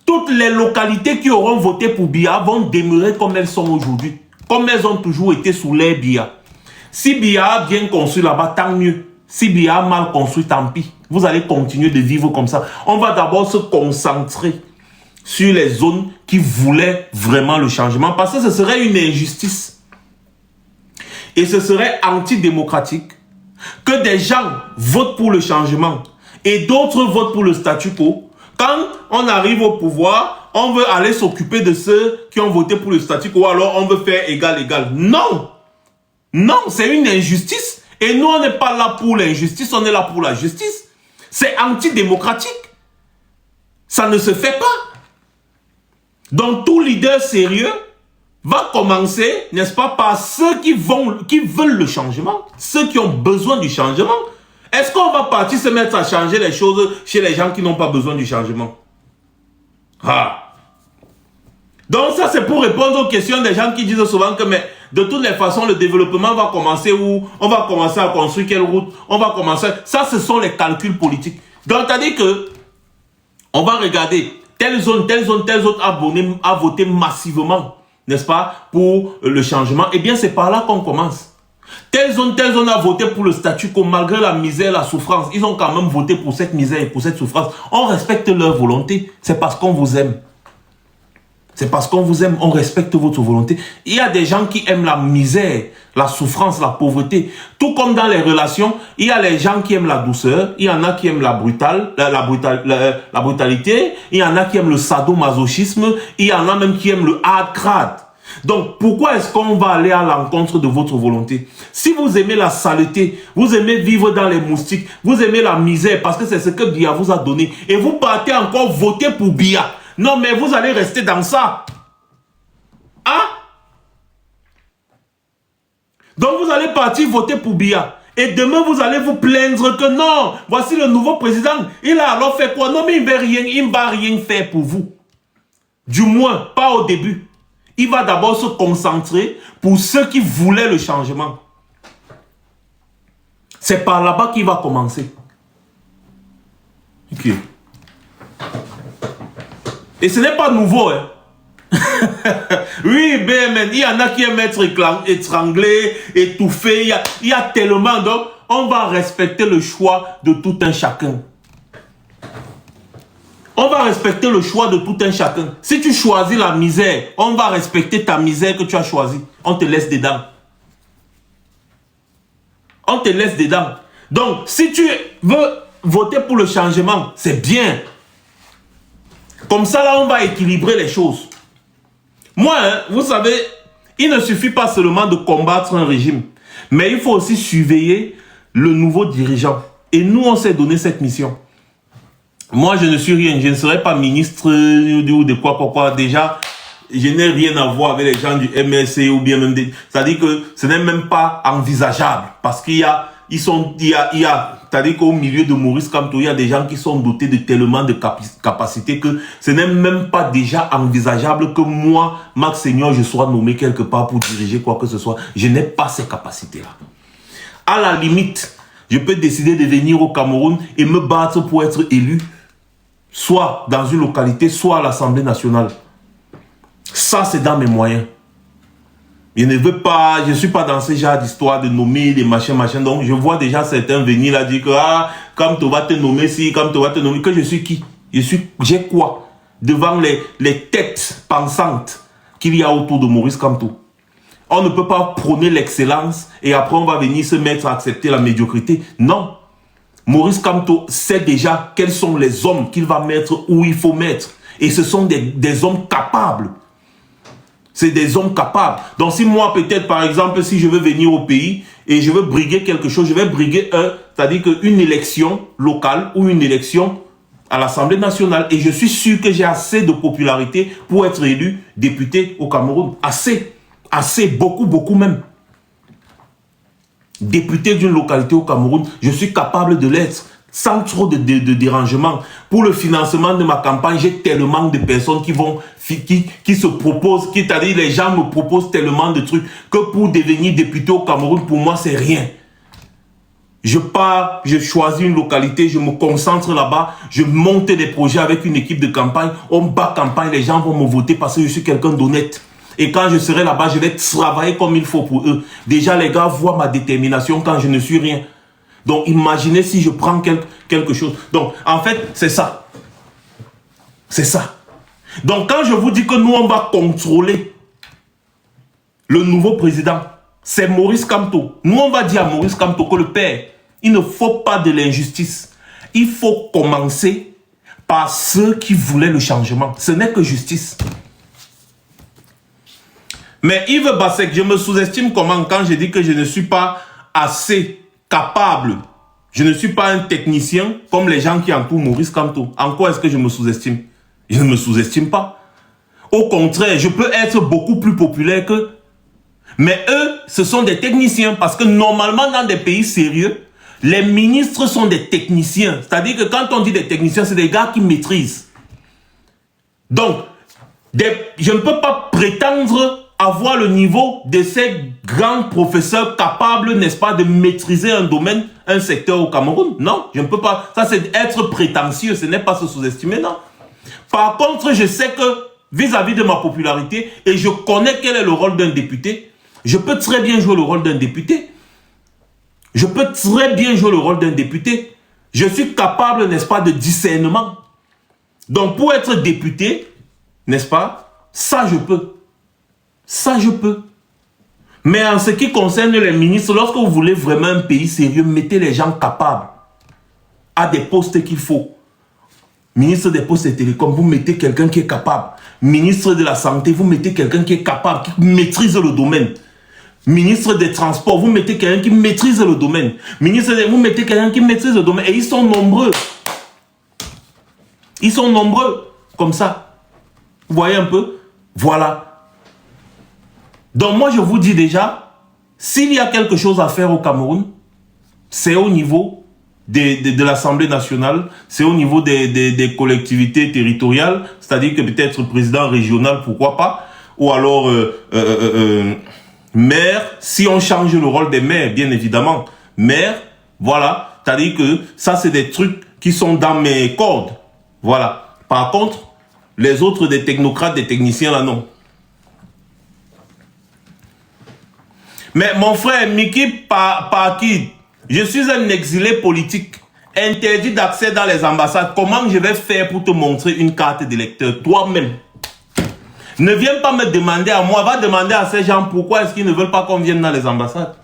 S1: toutes les localités qui auront voté pour Biya vont demeurer comme elles sont aujourd'hui. Comme elles ont toujours été sous l'air Biya. Si Biya a bien construit là-bas, tant mieux. Si Biya a mal construit, tant pis. Vous allez continuer de vivre comme ça. On va d'abord se concentrer sur les zones qui voulaient vraiment le changement. Parce que ce serait une injustice. Et ce serait antidémocratique que des gens votent pour le changement et d'autres votent pour le statu quo. Quand on arrive au pouvoir, on veut aller s'occuper de ceux qui ont voté pour le statu quo, alors on veut faire égal. Non! Non, c'est une injustice. Et nous, on n'est pas là pour l'injustice, on est là pour la justice. C'est antidémocratique. Ça ne se fait pas. Donc, tout leader sérieux va commencer, n'est-ce pas, par ceux qui veulent le changement, ceux qui ont besoin du changement. Est-ce qu'on va partir se mettre à changer les choses chez les gens qui n'ont pas besoin du changement? Ah. Donc ça, c'est pour répondre aux questions des gens qui disent souvent que mais de toutes les façons, le développement va commencer où? On va commencer à construire quelle route? On va commencer... Ça, ce sont les calculs politiques. Donc, c'est-à-dire que on va regarder telle zone a voté massivement, n'est-ce pas, pour le changement. Eh bien, c'est par là qu'on commence. Telle zone a voté pour le statu quo, malgré la misère, la souffrance. Ils ont quand même voté pour cette misère et pour cette souffrance. On respecte leur volonté. C'est parce qu'on vous aime. C'est parce qu'on vous aime, on respecte votre volonté. Il y a des gens qui aiment la misère, la souffrance, la pauvreté. Tout comme dans les relations, il y a les gens qui aiment la douceur, il y en a qui aiment la brutalité, il y en a qui aiment le sadomasochisme, il y en a même qui aiment le hard crade. Donc, pourquoi est-ce qu'on va aller à l'encontre de votre volonté? Si vous aimez la saleté, vous aimez vivre dans les moustiques, vous aimez la misère, parce que c'est ce que Biya vous a donné, et vous partez encore voter pour Biya. Non, mais vous allez rester dans ça. Hein? Donc, vous allez partir voter pour Biya. Et demain, vous allez vous plaindre que non, voici le nouveau président. Il a alors fait quoi? Non, mais il ne va rien faire pour vous. Du moins, pas au début. Il va d'abord se concentrer pour ceux qui voulaient le changement. C'est par là-bas qu'il va commencer. Ok. Et ce n'est pas nouveau. Hein. Oui, BMN, il y en a qui aiment être étranglés, étouffés. Il y a tellement. Donc, on va respecter le choix de tout un chacun. On va respecter le choix de tout un chacun. Si tu choisis la misère, on va respecter ta misère que tu as choisie. On te laisse dedans. On te laisse dedans. Donc, si tu veux voter pour le changement, c'est bien. Comme ça, là, on va équilibrer les choses. Moi, hein, vous savez, il ne suffit pas seulement de combattre un régime, mais il faut aussi surveiller le nouveau dirigeant. Et nous, on s'est donné cette mission. Moi, je ne suis rien. Je ne serai pas ministre ou de quoi. Déjà, je n'ai rien à voir avec les gens du MLC ou bien même des... C'est-à-dire que ce n'est même pas envisageable. Parce qu'il y a... C'est-à-dire qu'au milieu de Maurice Kamto, il y a des gens qui sont dotés de tellement de capacités que ce n'est même pas déjà envisageable que moi, Max Seigneur, je sois nommé quelque part pour diriger quoi que ce soit. Je n'ai pas ces capacités-là. À la limite, je peux décider de venir au Cameroun et me battre pour être élu, soit dans une localité, soit à l'Assemblée nationale. Ça, c'est dans mes moyens. Je ne veux pas, je ne suis pas dans ce genre d'histoire de nommer des machins. Donc, je vois déjà certains venir là dire que, comme tu vas te nommer si, comme tu vas te nommer, que je suis qui? J'ai quoi? Devant les têtes pensantes qu'il y a autour de Maurice Kamto. On ne peut pas prôner l'excellence et après on va venir se mettre à accepter la médiocrité. Non. Maurice Kamto sait déjà quels sont les hommes qu'il va mettre où il faut mettre. Et ce sont des hommes capables. C'est des hommes capables. Donc si moi peut-être par exemple si je veux venir au pays et je veux briguer quelque chose, je vais briguer c'est-à-dire qu'une élection locale ou une élection à l'Assemblée nationale. Et je suis sûr que j'ai assez de popularité pour être élu député au Cameroun. Assez, beaucoup même. Député d'une localité au Cameroun, je suis capable de l'être. Sans trop de dérangement. Pour le financement de ma campagne, j'ai tellement de personnes qui se proposent, c'est-à-dire les gens me proposent tellement de trucs que pour devenir député au Cameroun, pour moi, c'est rien. Je pars, je choisis une localité, je me concentre là-bas, je monte des projets avec une équipe de campagne, on bat campagne, les gens vont me voter parce que je suis quelqu'un d'honnête. Et quand je serai là-bas, je vais travailler comme il faut pour eux. Déjà, les gars voient ma détermination quand je ne suis rien. Donc, imaginez si je prends quelque chose. Donc, en fait, c'est ça. C'est ça. Donc, quand je vous dis que nous, on va contrôler le nouveau président, c'est Maurice Kamto. Nous, on va dire à Maurice Kamto que le père, il ne faut pas de l'injustice. Il faut commencer par ceux qui voulaient le changement. Ce n'est que justice. Mais Yves Bassek, je me sous-estime comment quand je dis que je ne suis pas assez capable. Je ne suis pas un technicien comme les gens qui entourent Maurice Kamto. En quoi est-ce que je me sous-estime? Je ne me sous-estime pas. Au contraire, je peux être beaucoup plus populaire qu'eux. Mais eux, ce sont des techniciens parce que normalement dans des pays sérieux, les ministres sont des techniciens. C'est-à-dire que quand on dit des techniciens, c'est des gars qui maîtrisent. Donc, je ne peux pas prétendre avoir le niveau de ces grands professeurs capables, n'est-ce pas, de maîtriser un domaine, un secteur au Cameroun. Non, je ne peux pas. Ça, c'est être prétentieux, ce n'est pas se sous-estimer, non. Par contre, je sais que vis-à-vis de ma popularité, et je connais quel est le rôle d'un député, je peux très bien jouer le rôle d'un député. Je peux très bien jouer le rôle d'un député. Je suis capable, n'est-ce pas, de discernement. Donc, pour être député, n'est-ce pas, ça, je peux. Ça, je peux. Mais en ce qui concerne les ministres, lorsque vous voulez vraiment un pays sérieux, mettez les gens capables à des postes qu'il faut. Ministre des Postes et Télécoms, vous mettez quelqu'un qui est capable. Ministre de la Santé, vous mettez quelqu'un qui est capable, qui maîtrise le domaine. Ministre des Transports, vous mettez quelqu'un qui maîtrise le domaine. Vous mettez quelqu'un qui maîtrise le domaine. Et ils sont nombreux. Ils sont nombreux. Comme ça. Vous voyez un peu? Voilà. Donc moi je vous dis déjà, s'il y a quelque chose à faire au Cameroun, c'est au niveau de l'Assemblée nationale, c'est au niveau des collectivités territoriales, c'est-à-dire que peut-être président régional, pourquoi pas, ou alors maire, si on change le rôle des maires, bien évidemment, maire, voilà, c'est-à-dire que ça c'est des trucs qui sont dans mes cordes, voilà. Par contre, les autres des technocrates, des techniciens là non. Mais mon frère Miki Parkid, je suis un exilé politique. interdit d'accès dans les ambassades. Comment je vais faire pour te montrer une carte d'électeur toi-même? Ne viens pas me demander à moi, va demander à ces gens pourquoi est-ce qu'ils ne veulent pas qu'on vienne dans les ambassades.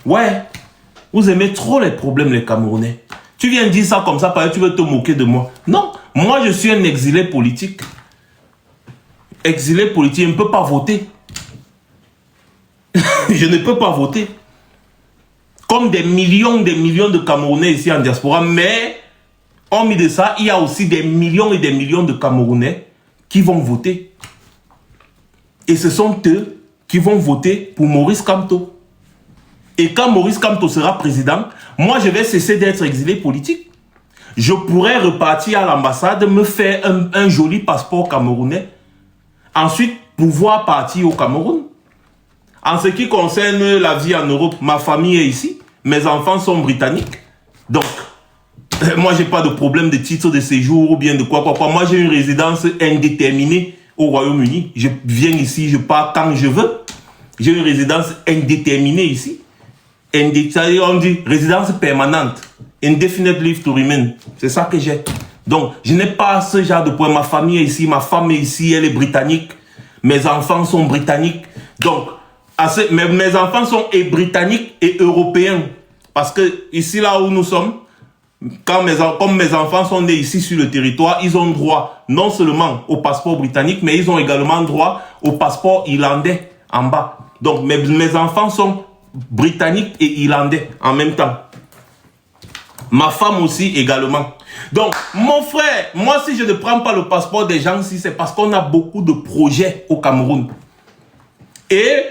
S1: Ouais, vous aimez trop les problèmes, les Camerounais. Tu viens dire ça comme ça parce que tu veux te moquer de moi. Non, moi je suis un exilé politique. Exilé politique, je ne peux pas voter. Je ne peux pas voter. Comme des millions de Camerounais ici en diaspora, mais hormis de ça, il y a aussi des millions et des millions de Camerounais qui vont voter. Et ce sont eux qui vont voter pour Maurice Kamto. Et quand Maurice Kamto sera président, moi je vais cesser d'être exilé politique. Je pourrais repartir à l'ambassade, me faire un joli passeport camerounais. Ensuite, pouvoir partir au Cameroun. En ce qui concerne la vie en Europe, ma famille est ici. Mes enfants sont britanniques. Donc, moi, je n'ai pas de problème de titre de séjour ou bien de quoi. Moi, j'ai une résidence indéterminée au Royaume-Uni. Je viens ici, je pars quand je veux. J'ai une résidence indéterminée ici. On dit résidence permanente. Indefinite leave to remain. C'est ça que j'ai. Donc, je n'ai pas ce genre de point. Ma famille est ici, ma femme est ici, elle est britannique. Mes enfants sont britanniques. Donc, mes enfants sont britanniques et européens. Parce que ici, là où nous sommes, comme mes enfants sont nés ici sur le territoire, ils ont droit non seulement au passeport britannique, mais ils ont également droit au passeport irlandais en bas. Donc, mes enfants sont britanniques et irlandais en même temps. Ma femme aussi également. Donc, mon frère, moi, si je ne prends pas le passeport des gens ici, c'est parce qu'on a beaucoup de projets au Cameroun. Et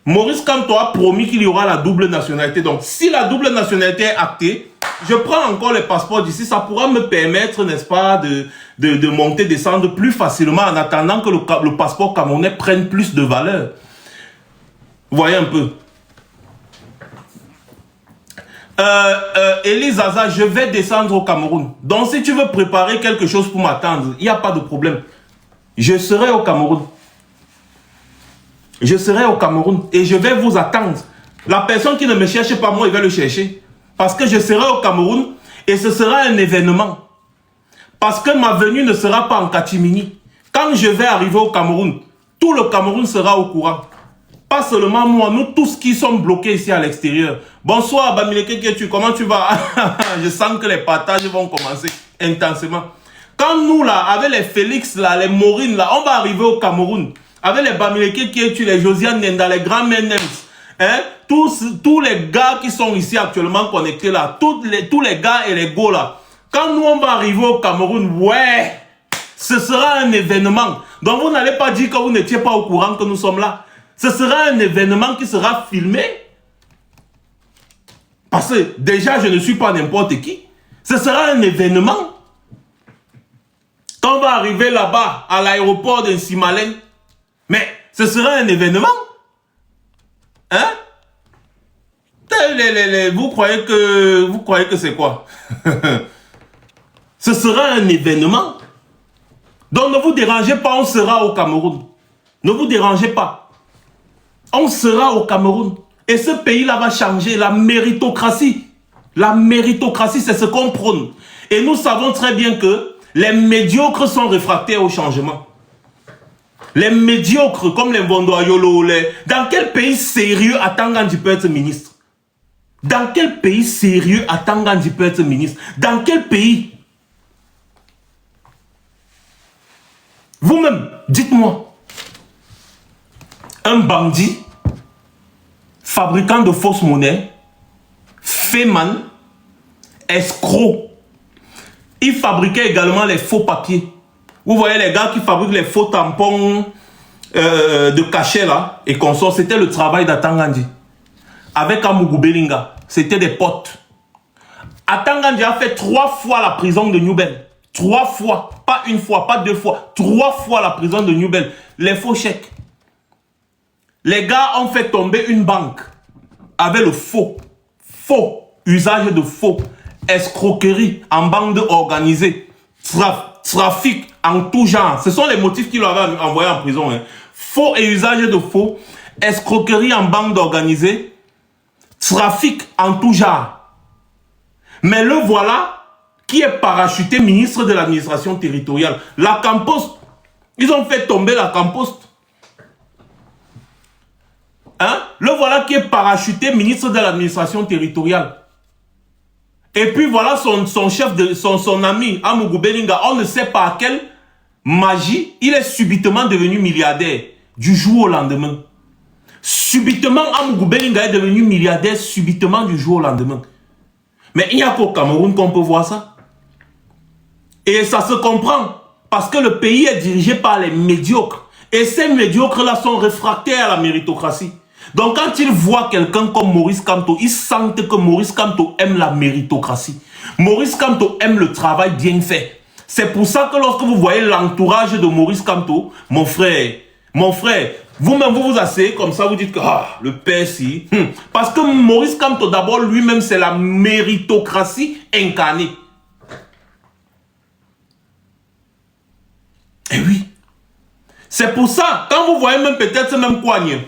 S1: Maurice Kamto a promis qu'il y aura la double nationalité. Donc, si la double nationalité est actée, je prends encore les passeports d'ici. Ça pourra me permettre, n'est-ce pas, de monter, descendre plus facilement en attendant que le passeport camerounais prenne plus de valeur. Vous voyez un peu. Elizaza, je vais descendre au Cameroun. Donc, si tu veux préparer quelque chose pour m'attendre, il n'y a pas de problème. Je serai au Cameroun. Je serai au Cameroun et je vais vous attendre. La personne qui ne me cherche pas, moi, il va le chercher. Parce que je serai au Cameroun et ce sera un événement. Parce que ma venue ne sera pas en catimini. Quand je vais arriver au Cameroun, tout le Cameroun sera au courant. Pas seulement moi, nous tous qui sommes bloqués ici à l'extérieur. Bonsoir, Bamileke, comment tu vas? Je sens que les partages vont commencer intensément. Quand nous, là, avec les Félix, là, les Maureen, là, on va arriver au Cameroun. Avec les Bamileke, les Josiane Nenda, les grands Menems, hein? Tous les gars qui sont ici actuellement connectés, là, tous les gars et les go, là. Quand nous, on va arriver au Cameroun, ouais, ce sera un événement. Donc, vous n'allez pas dire que vous n'étiez pas au courant que nous sommes là. Ce sera un événement qui sera filmé. Parce que déjà, je ne suis pas n'importe qui. Ce sera un événement. Quand on va arriver là-bas, à l'aéroport de Nsimalen, mais ce sera un événement. Hein? Vous croyez que c'est quoi? Ce sera un événement. Donc ne vous dérangez pas, on sera au Cameroun. Ne vous dérangez pas. On sera au Cameroun. Et ce pays-là va changer. La méritocratie, c'est ce qu'on prône. Et nous savons très bien que les médiocres sont réfractaires au changement. Les médiocres, comme les Bondoayolo, dans quel pays sérieux Atangandi peut être ministre? Dans quel pays sérieux Atangandi peut être ministre? Dans quel pays? Vous-même, dites-moi. Un bandit, fabricant de fausses monnaies, féman, escroc. Il fabriquait également les faux papiers. Vous voyez les gars qui fabriquent les faux tampons de cachet là et consorts, c'était le travail d'Atangandi. Avec Amougou Belinga, c'était des potes. Atangandi a fait 3 fois la prison de New Bell. 3 fois, pas une fois, pas 2 fois, 3 fois la prison de New Bell. Les faux chèques. Les gars ont fait tomber une banque avec le faux, usage de faux, escroquerie en bande organisée, trafic en tout genre. Ce sont les motifs qui l'avaient envoyé en prison. Hein. Faux et usage de faux, escroquerie en bande organisée, trafic en tout genre. Mais le voilà qui est parachuté ministre de l'administration territoriale. La Campost, ils ont fait tomber la Campost. Hein? Le voilà qui est parachuté ministre de l'administration territoriale. Et puis voilà son chef, son ami, Amougou Belinga, on ne sait pas à quelle magie, il est subitement devenu milliardaire du jour au lendemain. Subitement, Amougou Belinga est devenu milliardaire subitement du jour au lendemain. Mais il n'y a qu'au Cameroun qu'on peut voir ça. Et ça se comprend parce que le pays est dirigé par les médiocres. Et ces médiocres-là sont réfractaires à la méritocratie. Donc quand ils voient quelqu'un comme Maurice Kamto, ils sentent que Maurice Kamto aime la méritocratie. Maurice Kamto aime le travail bien fait. C'est pour ça que lorsque vous voyez l'entourage de Maurice Kamto, mon frère, vous-même vous vous asseyez comme ça, vous dites que le PSI. Parce que Maurice Kamto d'abord lui-même c'est la méritocratie incarnée. Et oui. C'est pour ça, quand vous voyez même peut-être ce même Kouagne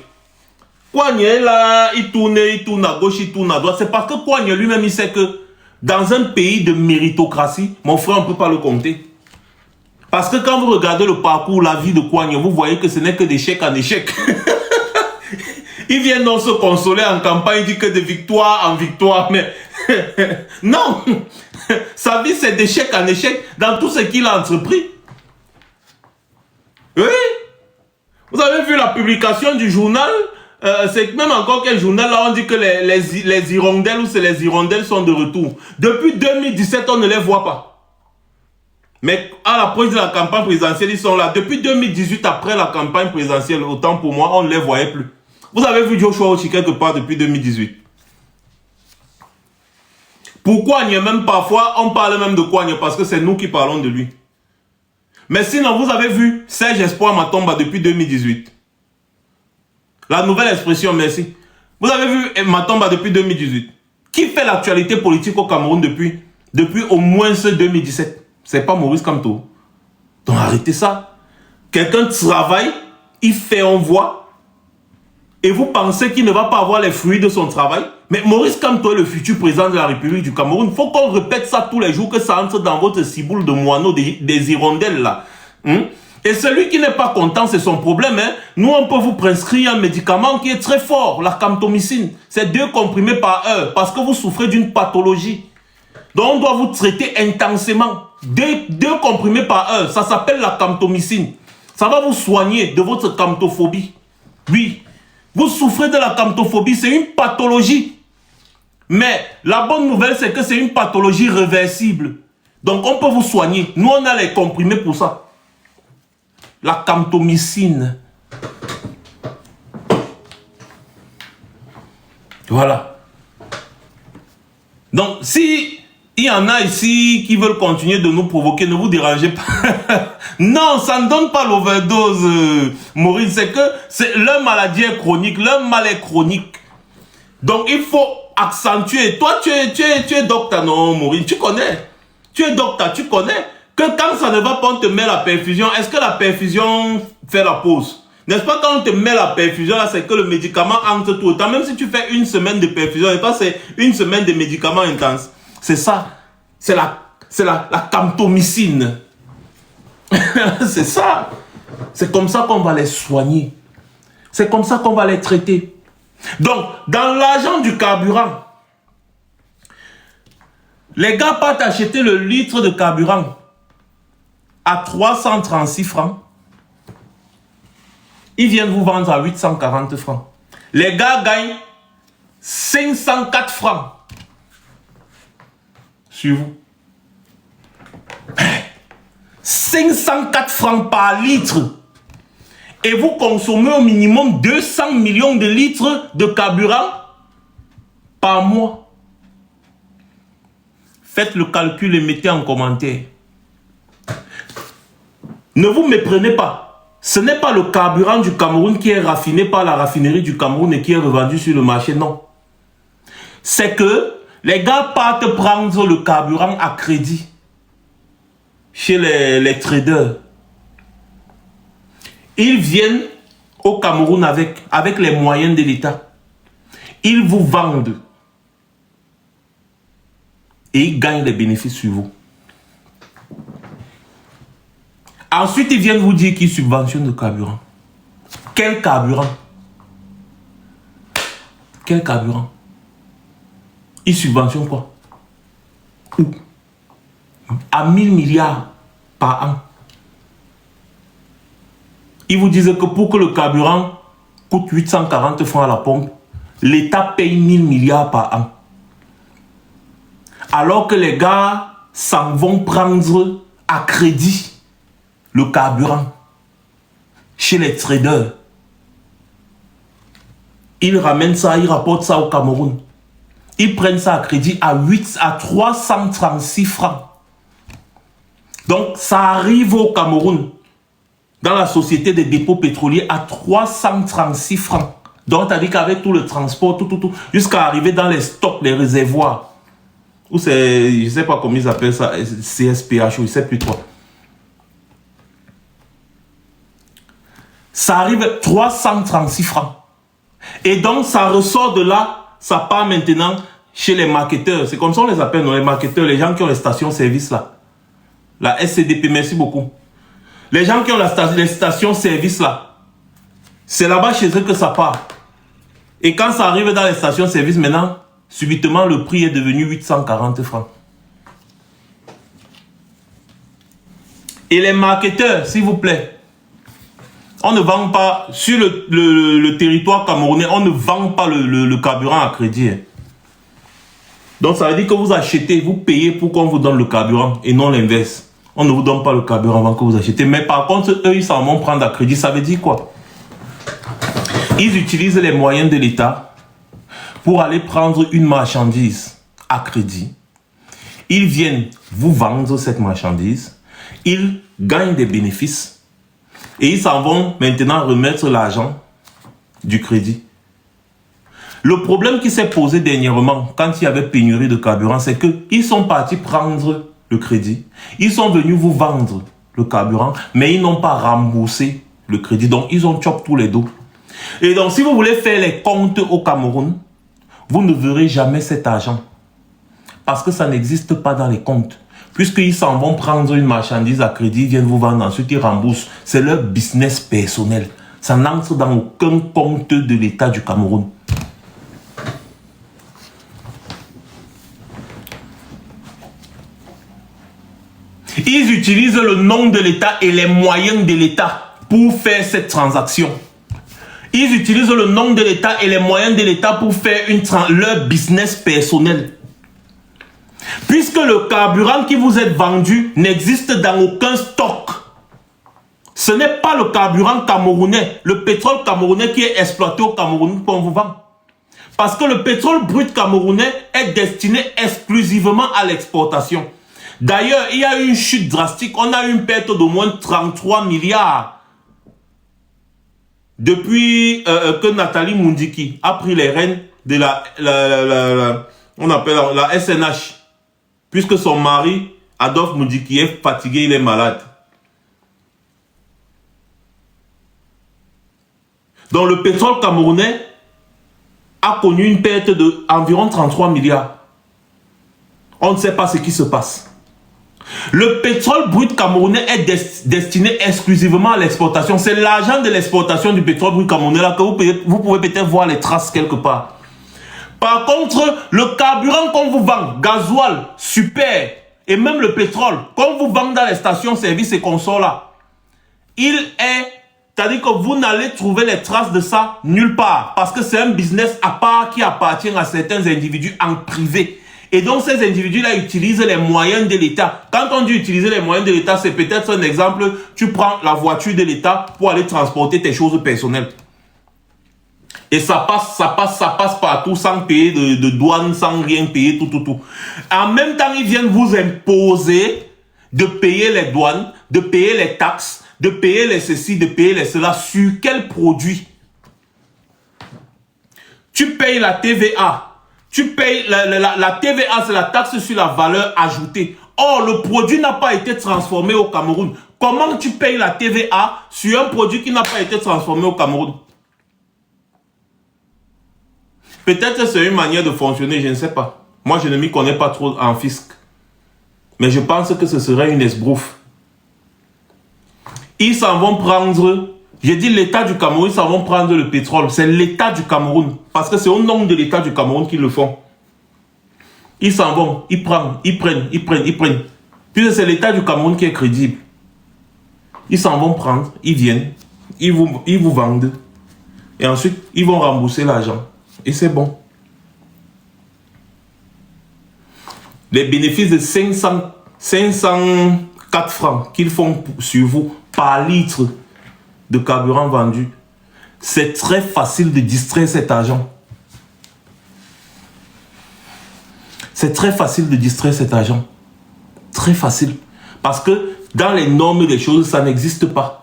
S1: là, il tourne à gauche, il tourne à droite. C'est parce que Kouagne lui-même, il sait que dans un pays de méritocratie, mon frère, on ne peut pas le compter. Parce que quand vous regardez le parcours, la vie de Kouagne, vous voyez que ce n'est que d'échec en échec. Il vient donc se consoler en campagne, il dit que de victoire en victoire. Mais non, sa vie c'est d'échec en échec dans tout ce qu'il a entrepris. Oui. Vous avez vu la publication du journal, c'est même encore quel journal là, on dit que les hirondelles ou c'est les hirondelles sont de retour. Depuis 2017, on ne les voit pas. Mais à l'approche de la campagne présidentielle, ils sont là. Depuis 2018, après la campagne présidentielle, autant pour moi, on ne les voyait plus. Vous avez vu Joshua Ochi quelque part depuis 2018. Pourquoi il y a même parfois, on parle même de Kouagne parce que c'est nous qui parlons de lui. Mais sinon, vous avez vu Serge Espoir Matomba depuis 2018. La nouvelle expression, merci. Vous avez vu Matomba depuis 2018. Qui fait l'actualité politique au Cameroun depuis au moins ce 2017? C'est pas Maurice Kamto. Donc arrêtez ça. Quelqu'un travaille, il fait, on voit. Et vous pensez qu'il ne va pas avoir les fruits de son travail? Mais Maurice Kamto est le futur président de la République du Cameroun. Il faut qu'on répète ça tous les jours, que ça entre dans votre ciboule de moineaux, des hirondelles là. Et celui qui n'est pas content, c'est son problème. Nous, on peut vous prescrire un médicament qui est très fort, la camptomycine. C'est 2 comprimés par heure, parce que vous souffrez d'une pathologie. Donc, on doit vous traiter intensément. 2 comprimés par heure, ça s'appelle la camptomycine. Ça va vous soigner de votre camptophobie. Oui, vous souffrez de la camptophobie, c'est une pathologie. Mais la bonne nouvelle, c'est que c'est une pathologie réversible. Donc, on peut vous soigner. Nous, on a les comprimés pour ça. La camptomycine. Voilà. Donc, si il y en a ici qui veulent continuer de nous provoquer, ne vous dérangez pas. Non, ça ne donne pas l'overdose, Maurice. C'est que leur maladie est chronique, leur mal est chronique. Donc, il faut accentuer. Toi, tu es docteur, non, Maurice? Tu connais. Tu es docteur, tu connais. Que quand ça ne va pas, on te met la perfusion. Est-ce que la perfusion fait la pause? N'est-ce pas quand on te met la perfusion, là, c'est que le médicament entre tout le temps. Même si tu fais 1 semaine de perfusion, et pas c'est 1 semaine de médicaments intenses. C'est ça. C'est la camptomycine. C'est ça. C'est comme ça qu'on va les soigner. C'est comme ça qu'on va les traiter. Donc, dans l'argent du carburant, les gars partent acheter le litre de carburant à 336 francs. Ils viennent vous vendre à 840 francs. Les gars gagnent 504 francs sur vous. 504 francs par litre. Et vous consommez au minimum 200 millions de litres de carburant par mois. Faites le calcul et mettez en commentaire. Ne vous méprenez pas. Ce n'est pas le carburant du Cameroun qui est raffiné par la raffinerie du Cameroun et qui est revendu sur le marché, non. C'est que les gars partent prendre le carburant à crédit chez les traders. Ils viennent au Cameroun avec les moyens de l'État. Ils vous vendent. Et ils gagnent des bénéfices sur vous. Ensuite, ils viennent vous dire qu'ils subventionnent le carburant. Quel carburant? Quel carburant? Ils subventionnent quoi? Où? À 1000 milliards par an. Ils vous disent que pour que le carburant coûte 840 francs à la pompe, l'État paye 1000 milliards par an. Alors que les gars s'en vont prendre à crédit le carburant chez les traders. Ils ramènent ça, ils rapportent ça au Cameroun. Ils prennent ça à crédit à 336 francs. Donc ça arrive au Cameroun, dans la société des dépôts pétroliers, à 336 francs. Donc, t'as dit qu'avec tout le transport, tout, jusqu'à arriver dans les stocks, les réservoirs, ou c'est, je ne sais pas comment ils appellent ça, CSPH, ou je ne sais plus quoi. Ça arrive à 336 francs. Et donc, ça ressort de là, ça part maintenant chez les marketeurs. C'est comme ça qu'on les appelle, non, les marketeurs, les gens qui ont les stations-service là. La SCDP, merci beaucoup. Les gens qui ont les stations-service là, c'est là-bas chez eux que ça part. Et quand ça arrive dans les stations-service maintenant, subitement le prix est devenu 840 francs. Et les marketeurs, s'il vous plaît, on ne vend pas, sur le territoire camerounais, on ne vend pas le carburant à crédit. Donc ça veut dire que vous achetez, vous payez pour qu'on vous donne le carburant et non l'inverse. On ne vous donne pas le carburant avant que vous achetez. Mais par contre, eux, ils s'en vont prendre à crédit. Ça veut dire quoi? Ils utilisent les moyens de l'État pour aller prendre une marchandise à crédit. Ils viennent vous vendre cette marchandise. Ils gagnent des bénéfices. Et ils s'en vont maintenant remettre l'argent du crédit. Le problème qui s'est posé dernièrement, quand il y avait pénurie de carburant, c'est qu'ils sont partis prendre le crédit. Ils sont venus vous vendre le carburant, mais ils n'ont pas remboursé le crédit. Donc, ils ont chopé tous les dos. Et donc, si vous voulez faire les comptes au Cameroun, vous ne verrez jamais cet argent. Parce que ça n'existe pas dans les comptes. Puisqu'ils s'en vont prendre une marchandise à crédit, ils viennent vous vendre, ensuite ils remboursent. C'est leur business personnel. Ça n'entre dans aucun compte de l'État du Cameroun. Ils utilisent le nom de l'État et les moyens de l'État pour faire cette transaction. Ils utilisent le nom de l'État et les moyens de l'État pour faire leur business personnel. Puisque le carburant qui vous est vendu n'existe dans aucun stock. Ce n'est pas le carburant camerounais, le pétrole camerounais qui est exploité au Cameroun qu'on vous vend. Parce que le pétrole brut camerounais est destiné exclusivement à l'exportation. D'ailleurs, il y a eu une chute drastique. On a eu une perte d'au moins 33 milliards. Depuis que Nathalie Mundiki a pris les rênes de on appelle la SNH. Puisque son mari, Adolphe Mundiki, est fatigué, il est malade. Donc le pétrole camerounais a connu une perte d'environ 33 milliards. On ne sait pas ce qui se passe. Le pétrole brut camerounais est destiné exclusivement à l'exportation. C'est l'argent de l'exportation du pétrole brut camerounais là que vous pouvez peut-être voir les traces quelque part. Par contre, le carburant qu'on vous vend, gasoil, super, et même le pétrole, qu'on vous vend dans les stations-service et consorts là, c'est-à-dire que vous n'allez trouver les traces de ça nulle part. Parce que c'est un business à part qui appartient à certains individus en privé. Et donc ces individus-là utilisent les moyens de l'État. Quand on dit utiliser les moyens de l'État, c'est peut-être un exemple, tu prends la voiture de l'État pour aller transporter tes choses personnelles. Et ça passe partout sans payer de douane, sans rien payer, tout. En même temps, ils viennent vous imposer de payer les douanes, de payer les taxes, de payer les ceci, de payer les cela. Sur quel produit? Tu payes la TVA. Tu payes la TVA, c'est la taxe sur la valeur ajoutée. Or, le produit n'a pas été transformé au Cameroun. Comment tu payes la TVA sur un produit qui n'a pas été transformé au Cameroun? Peut-être c'est une manière de fonctionner, je ne sais pas. Moi, je ne m'y connais pas trop en fisc. Mais je pense que ce serait une esbrouffe. Ils s'en vont prendre, j'ai dit l'État du Cameroun, ils s'en vont prendre le pétrole. C'est l'État du Cameroun. Parce que c'est au nom de l'État du Cameroun qu'ils le font. Ils s'en vont, ils prennent. Puis c'est l'État du Cameroun qui est crédible. Ils s'en vont prendre, ils viennent, ils vous vendent. Et ensuite, ils vont rembourser l'argent. Et c'est bon. Les bénéfices de 504 francs qu'ils font sur vous par litre de carburant vendu, c'est très facile de distraire cet argent. C'est très facile de distraire cet argent. Très facile. Parce que dans les normes des choses, ça n'existe pas.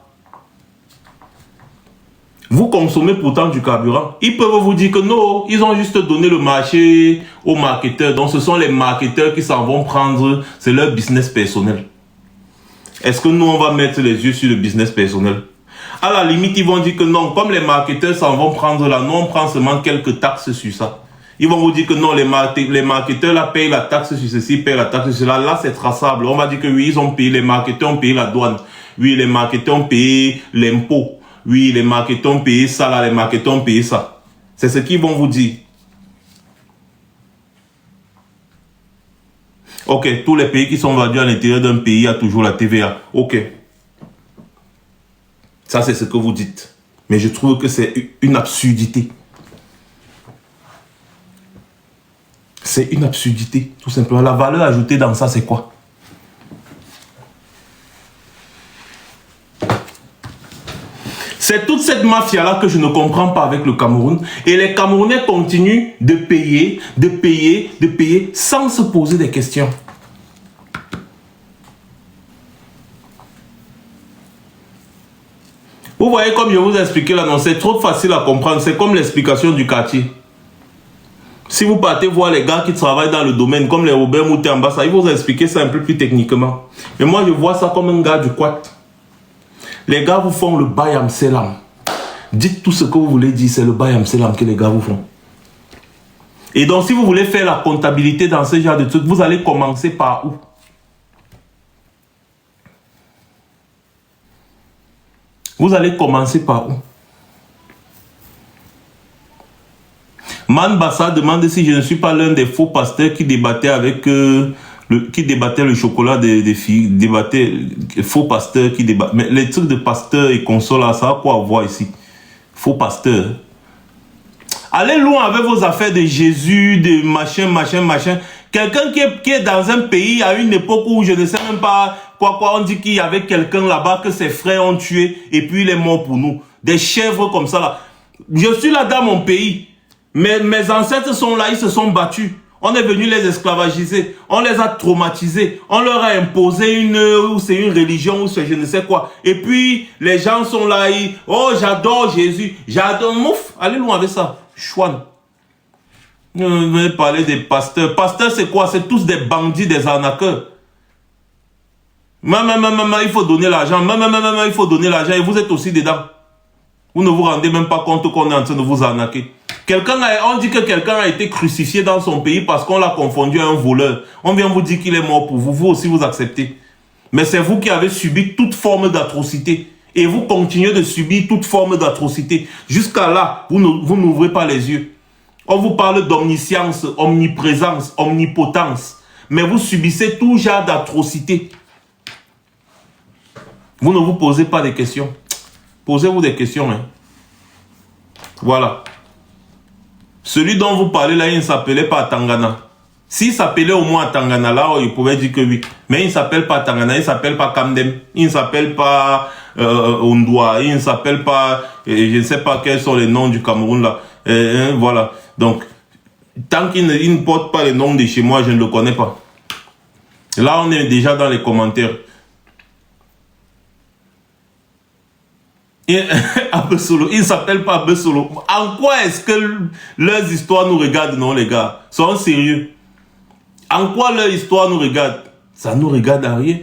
S1: Vous consommez pourtant du carburant. Ils peuvent vous dire que non, ils ont juste donné le marché aux marketeurs. Donc ce sont les marketeurs qui s'en vont prendre. C'est leur business personnel. Est-ce que nous, on va mettre les yeux sur le business personnel? À la limite, ils vont dire que non, comme les marketeurs s'en vont prendre là, nous, on prend seulement quelques taxes sur ça. Ils vont vous dire que non, les marketeurs là payent la taxe sur ceci, payent la taxe sur cela. Là, c'est traçable. On va dire que oui, ils ont payé, les marketeurs ont payé la douane. Oui, les marketeurs ont payé l'impôt. Oui, les marketeurs ont payé ça, là, les marketeurs ont payé ça. C'est ce qu'ils vont vous dire. Ok, tous les pays qui sont vendus à l'intérieur d'un pays, il y a toujours la TVA. Ok. Ça, c'est ce que vous dites. Mais je trouve que c'est une absurdité. C'est une absurdité, tout simplement. La valeur ajoutée dans ça, c'est quoi? C'est toute cette mafia-là que je ne comprends pas avec le Cameroun. Et les Camerounais continuent de payer, sans se poser des questions. Vous voyez, comme je vous ai expliqué là, non, c'est trop facile à comprendre. C'est comme l'explication du quartier. Si vous partez voir les gars qui travaillent dans le domaine, comme les Robert Mouté en bas, ils vont vous expliquer ça un peu plus techniquement. Mais moi, je vois ça comme un gars du quat. Les gars vous font le bayam selam. Dites tout ce que vous voulez dire, c'est le bayam selam que les gars vous font. Et donc, si vous voulez faire la comptabilité dans ce genre de trucs, vous allez commencer par où? Vous allez commencer par où? Man Bassa demande si je ne suis pas l'un des faux pasteurs qui débattait avec qui débattait le chocolat des filles, débattait faux pasteurs qui débattent. Mais les trucs de pasteur et console là, ça a quoi à voir ici? Faux pasteur. Allez loin avec vos affaires de Jésus, de machin. Quelqu'un qui est dans un pays à une époque où je ne sais même pas quoi, on dit qu'il y avait quelqu'un là-bas que ses frères ont tué et puis il est mort pour nous. Des chèvres comme ça là. Je suis là dans mon pays. Mes ancêtres sont là, ils se sont battus. On est venu les esclavagiser, on les a traumatisés, on leur a imposé une religion ou c'est je ne sais quoi. Et puis les gens sont là, oh j'adore Jésus, j'adore mouf, allez loin avec ça, chouane. Vous venez parler des pasteurs. Pasteurs c'est quoi? C'est tous des bandits, des arnaqueurs. Il faut donner l'argent, il faut donner l'argent et vous êtes aussi dedans. Vous ne vous rendez même pas compte qu'on est en train de vous arnaquer. On dit que quelqu'un a été crucifié dans son pays parce qu'on l'a confondu à un voleur. On vient vous dire qu'il est mort pour vous. Vous aussi, vous acceptez. Mais c'est vous qui avez subi toute forme d'atrocité. Et vous continuez de subir toute forme d'atrocité. Jusqu'à là, vous n'ouvrez pas les yeux. On vous parle d'omniscience, omniprésence, omnipotence. Mais vous subissez tout genre d'atrocité. Vous ne vous posez pas des questions. Posez-vous des questions. Hein. Voilà. Celui dont vous parlez là, il ne s'appelait pas Tangana. S'il s'appelait au moins Tangana, là, il pouvait dire que oui. Mais il ne s'appelle pas Tangana, il ne s'appelle pas Kamdem, il ne s'appelle pas Ondwa, il ne s'appelle pas... je ne sais pas quels sont les noms du Cameroun là. Voilà. Donc, tant qu'il ne porte pas les noms de chez moi, je ne le connais pas. Là, on est déjà dans les commentaires. Abesolo, il ne s'appelle pas Abesolo. En quoi est-ce que leurs histoires nous regardent, non les gars? Soyons sérieux. En quoi leur histoire nous regarde? Ça nous regarde à rien.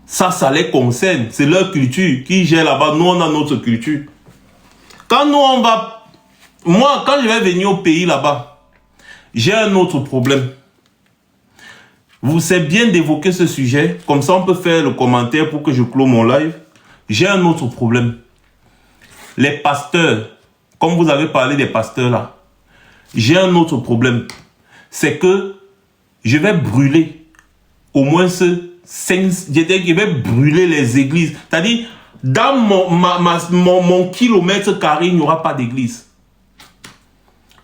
S1: Ça les concerne. C'est leur culture qui gère là-bas. Nous, on a notre culture. Quand nous, on va Moi, quand je vais venir au pays là-bas, j'ai un autre problème. Vous savez bien d'évoquer ce sujet. Comme ça, on peut faire le commentaire pour que je clôt mon live. J'ai un autre problème. Les pasteurs, comme vous avez parlé des pasteurs là, j'ai un autre problème. C'est que je vais brûler au moins je vais brûler les églises. C'est-à-dire, dans mon kilomètre carré, il n'y aura pas d'église.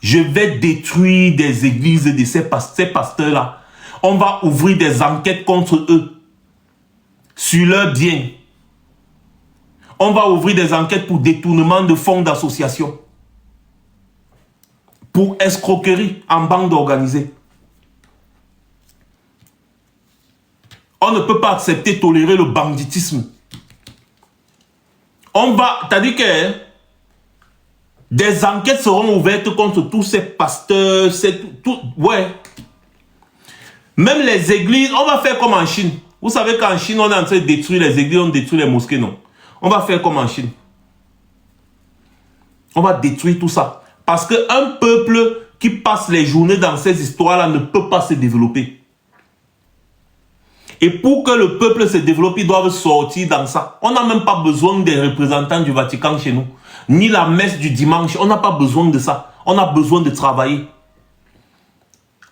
S1: Je vais détruire des églises de ces pasteurs-là. On va ouvrir des enquêtes contre eux, sur leurs biens. On va ouvrir des enquêtes pour détournement de fonds d'association, pour escroquerie en bande organisée. On ne peut pas accepter, tolérer le banditisme. C'est-à-dire que des enquêtes seront ouvertes contre tous ces pasteurs, ouais. Même les églises, on va faire comme en Chine. Vous savez qu'en Chine, on est en train de détruire les églises, on détruit les mosquées, non. On va faire comme en Chine. On va détruire tout ça. Parce qu'un peuple qui passe les journées dans ces histoires-là ne peut pas se développer. Et pour que le peuple se développe, ils doivent sortir dans ça. On n'a même pas besoin des représentants du Vatican chez nous. Ni la messe du dimanche. On n'a pas besoin de ça. On a besoin de travailler.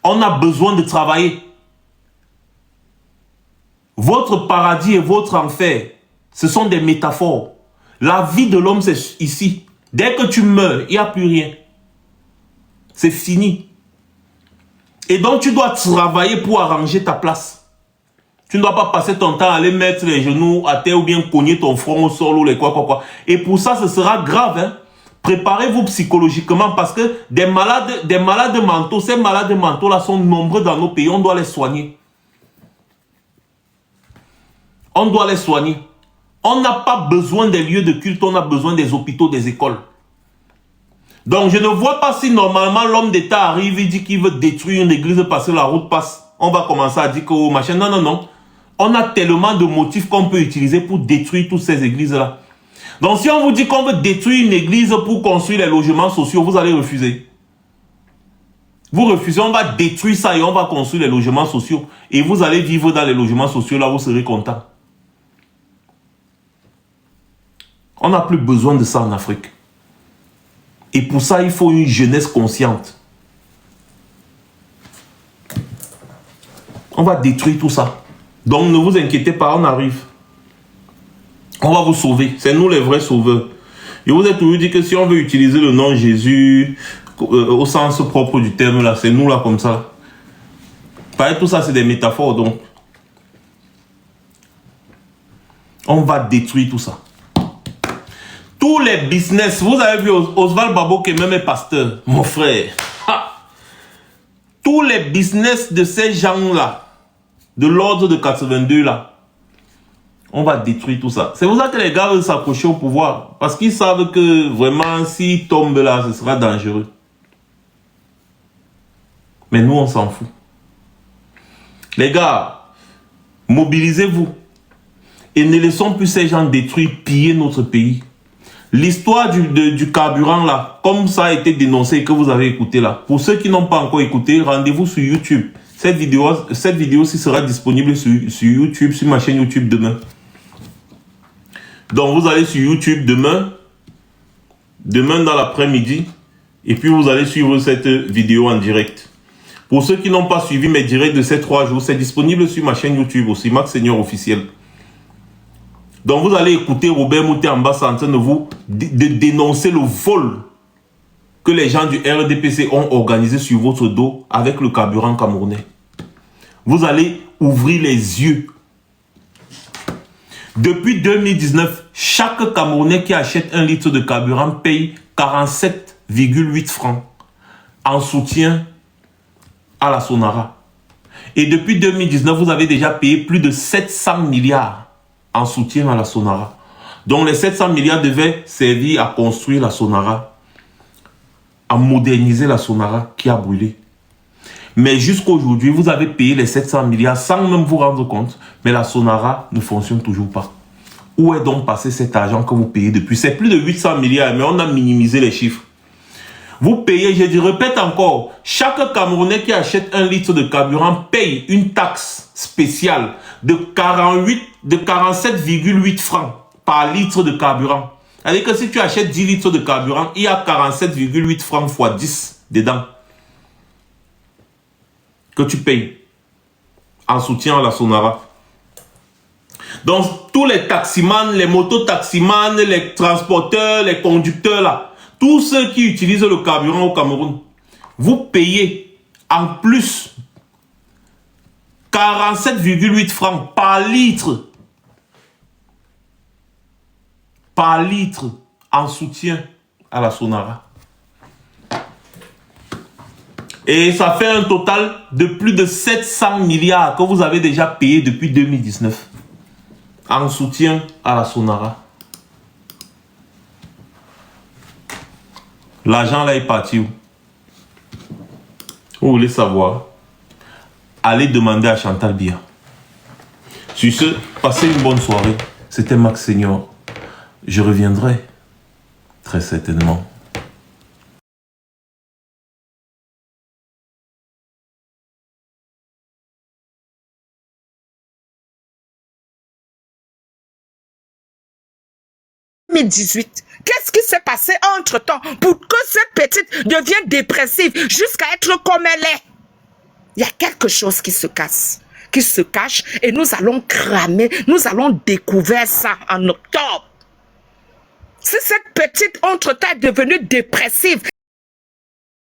S1: On a besoin de travailler. Votre paradis et votre enfer, ce sont des métaphores. La vie de l'homme, c'est ici. Dès que tu meurs, il n'y a plus rien. C'est fini. Et donc, tu dois travailler pour arranger ta place. Tu ne dois pas passer ton temps à aller mettre les genoux à terre ou bien cogner ton front au sol ou les quoi. Et pour ça, ce sera grave. Hein? Préparez-vous psychologiquement parce que des malades mentaux, ces malades mentaux-là sont nombreux dans nos pays. On doit les soigner. On doit les soigner. On n'a pas besoin des lieux de culte, on a besoin des hôpitaux, des écoles. Donc, je ne vois pas si normalement l'homme d'État arrive et dit qu'il veut détruire une église parce que la route passe. On va commencer à dire que oh, machin. Non. On a tellement de motifs qu'on peut utiliser pour détruire toutes ces églises-là. Donc, si on vous dit qu'on veut détruire une église pour construire les logements sociaux, vous allez refuser. Vous refusez, on va détruire ça et on va construire les logements sociaux. Et vous allez vivre dans les logements sociaux, là, vous serez content. On n'a plus besoin de ça en Afrique. Et pour ça, il faut une jeunesse consciente. On va détruire tout ça. Donc, ne vous inquiétez pas, on arrive. On va vous sauver. C'est nous les vrais sauveurs. Je vous ai toujours dit que si on veut utiliser le nom Jésus au sens propre du terme, là, c'est nous là comme ça. Pareil, tout ça, c'est des métaphores. Donc, on va détruire tout ça. Tous les business, vous avez vu Oswald Babo qui est même pasteur, mon frère. Ha! Tous les business de ces gens-là, de l'ordre de 82 là, on va détruire tout ça. C'est pour ça que les gars veulent s'accrocher au pouvoir. Parce qu'ils savent que vraiment, s'ils tombent là, ce sera dangereux. Mais nous, on s'en fout. Les gars, mobilisez-vous. Et ne laissons plus ces gens détruire, piller notre pays. L'histoire du carburant là, comme ça a été dénoncé et que vous avez écouté là. Pour ceux qui n'ont pas encore écouté, rendez-vous sur YouTube. Cette vidéo-ci sera disponible sur YouTube, sur ma chaîne YouTube demain. Donc vous allez sur YouTube demain dans l'après-midi, et puis vous allez suivre cette vidéo en direct. Pour ceux qui n'ont pas suivi mes directs de ces 3 jours, c'est disponible sur ma chaîne YouTube aussi, Max Seigneur officiel. Donc vous allez écouter Robert Mouté en bas en train de dénoncer le vol que les gens du RDPC ont organisé sur votre dos avec le carburant camerounais. Vous allez ouvrir les yeux. Depuis 2019, chaque Camerounais qui achète 1 litre de carburant paye 47,8 francs en soutien à la Sonara. Et depuis 2019, vous avez déjà payé plus de 700 milliards en soutien à la Sonara. Donc les 700 milliards devaient servir à construire la Sonara, à moderniser la Sonara qui a brûlé. Mais jusqu'à aujourd'hui, vous avez payé les 700 milliards sans même vous rendre compte, mais la Sonara ne fonctionne toujours pas. Où est donc passé cet argent que vous payez depuis? C'est plus de 800 milliards, mais on a minimisé les chiffres. Vous payez, je répète encore, chaque Camerounais qui achète 1 litre de carburant paye une taxe spéciale de 47,8 francs par litre de carburant. C'est-à-dire que si tu achètes 10 litres de carburant, il y a 47,8 francs x 10 dedans que tu payes en soutien à la Sonara. Donc, tous les taximans, les mototaximans, les transporteurs, les conducteurs, là, tous ceux qui utilisent le carburant au Cameroun, vous payez en plus 47,8 francs par litre en soutien à la Sonara. Et ça fait un total de plus de 700 milliards que vous avez déjà payé depuis 2019 en soutien à la Sonara. L'argent là est parti où? Vous voulez savoir? Allez demander à Chantal Biya. Sur ce, passez une bonne soirée. C'était Max Senior. Je reviendrai très certainement.
S4: Qu'est-ce qui s'est passé entre-temps pour que cette petite devienne dépressive jusqu'à être comme elle est? Il y a quelque chose qui se cache et nous allons cramer, nous allons découvrir ça en octobre. Si cette petite entre-temps est devenue dépressive,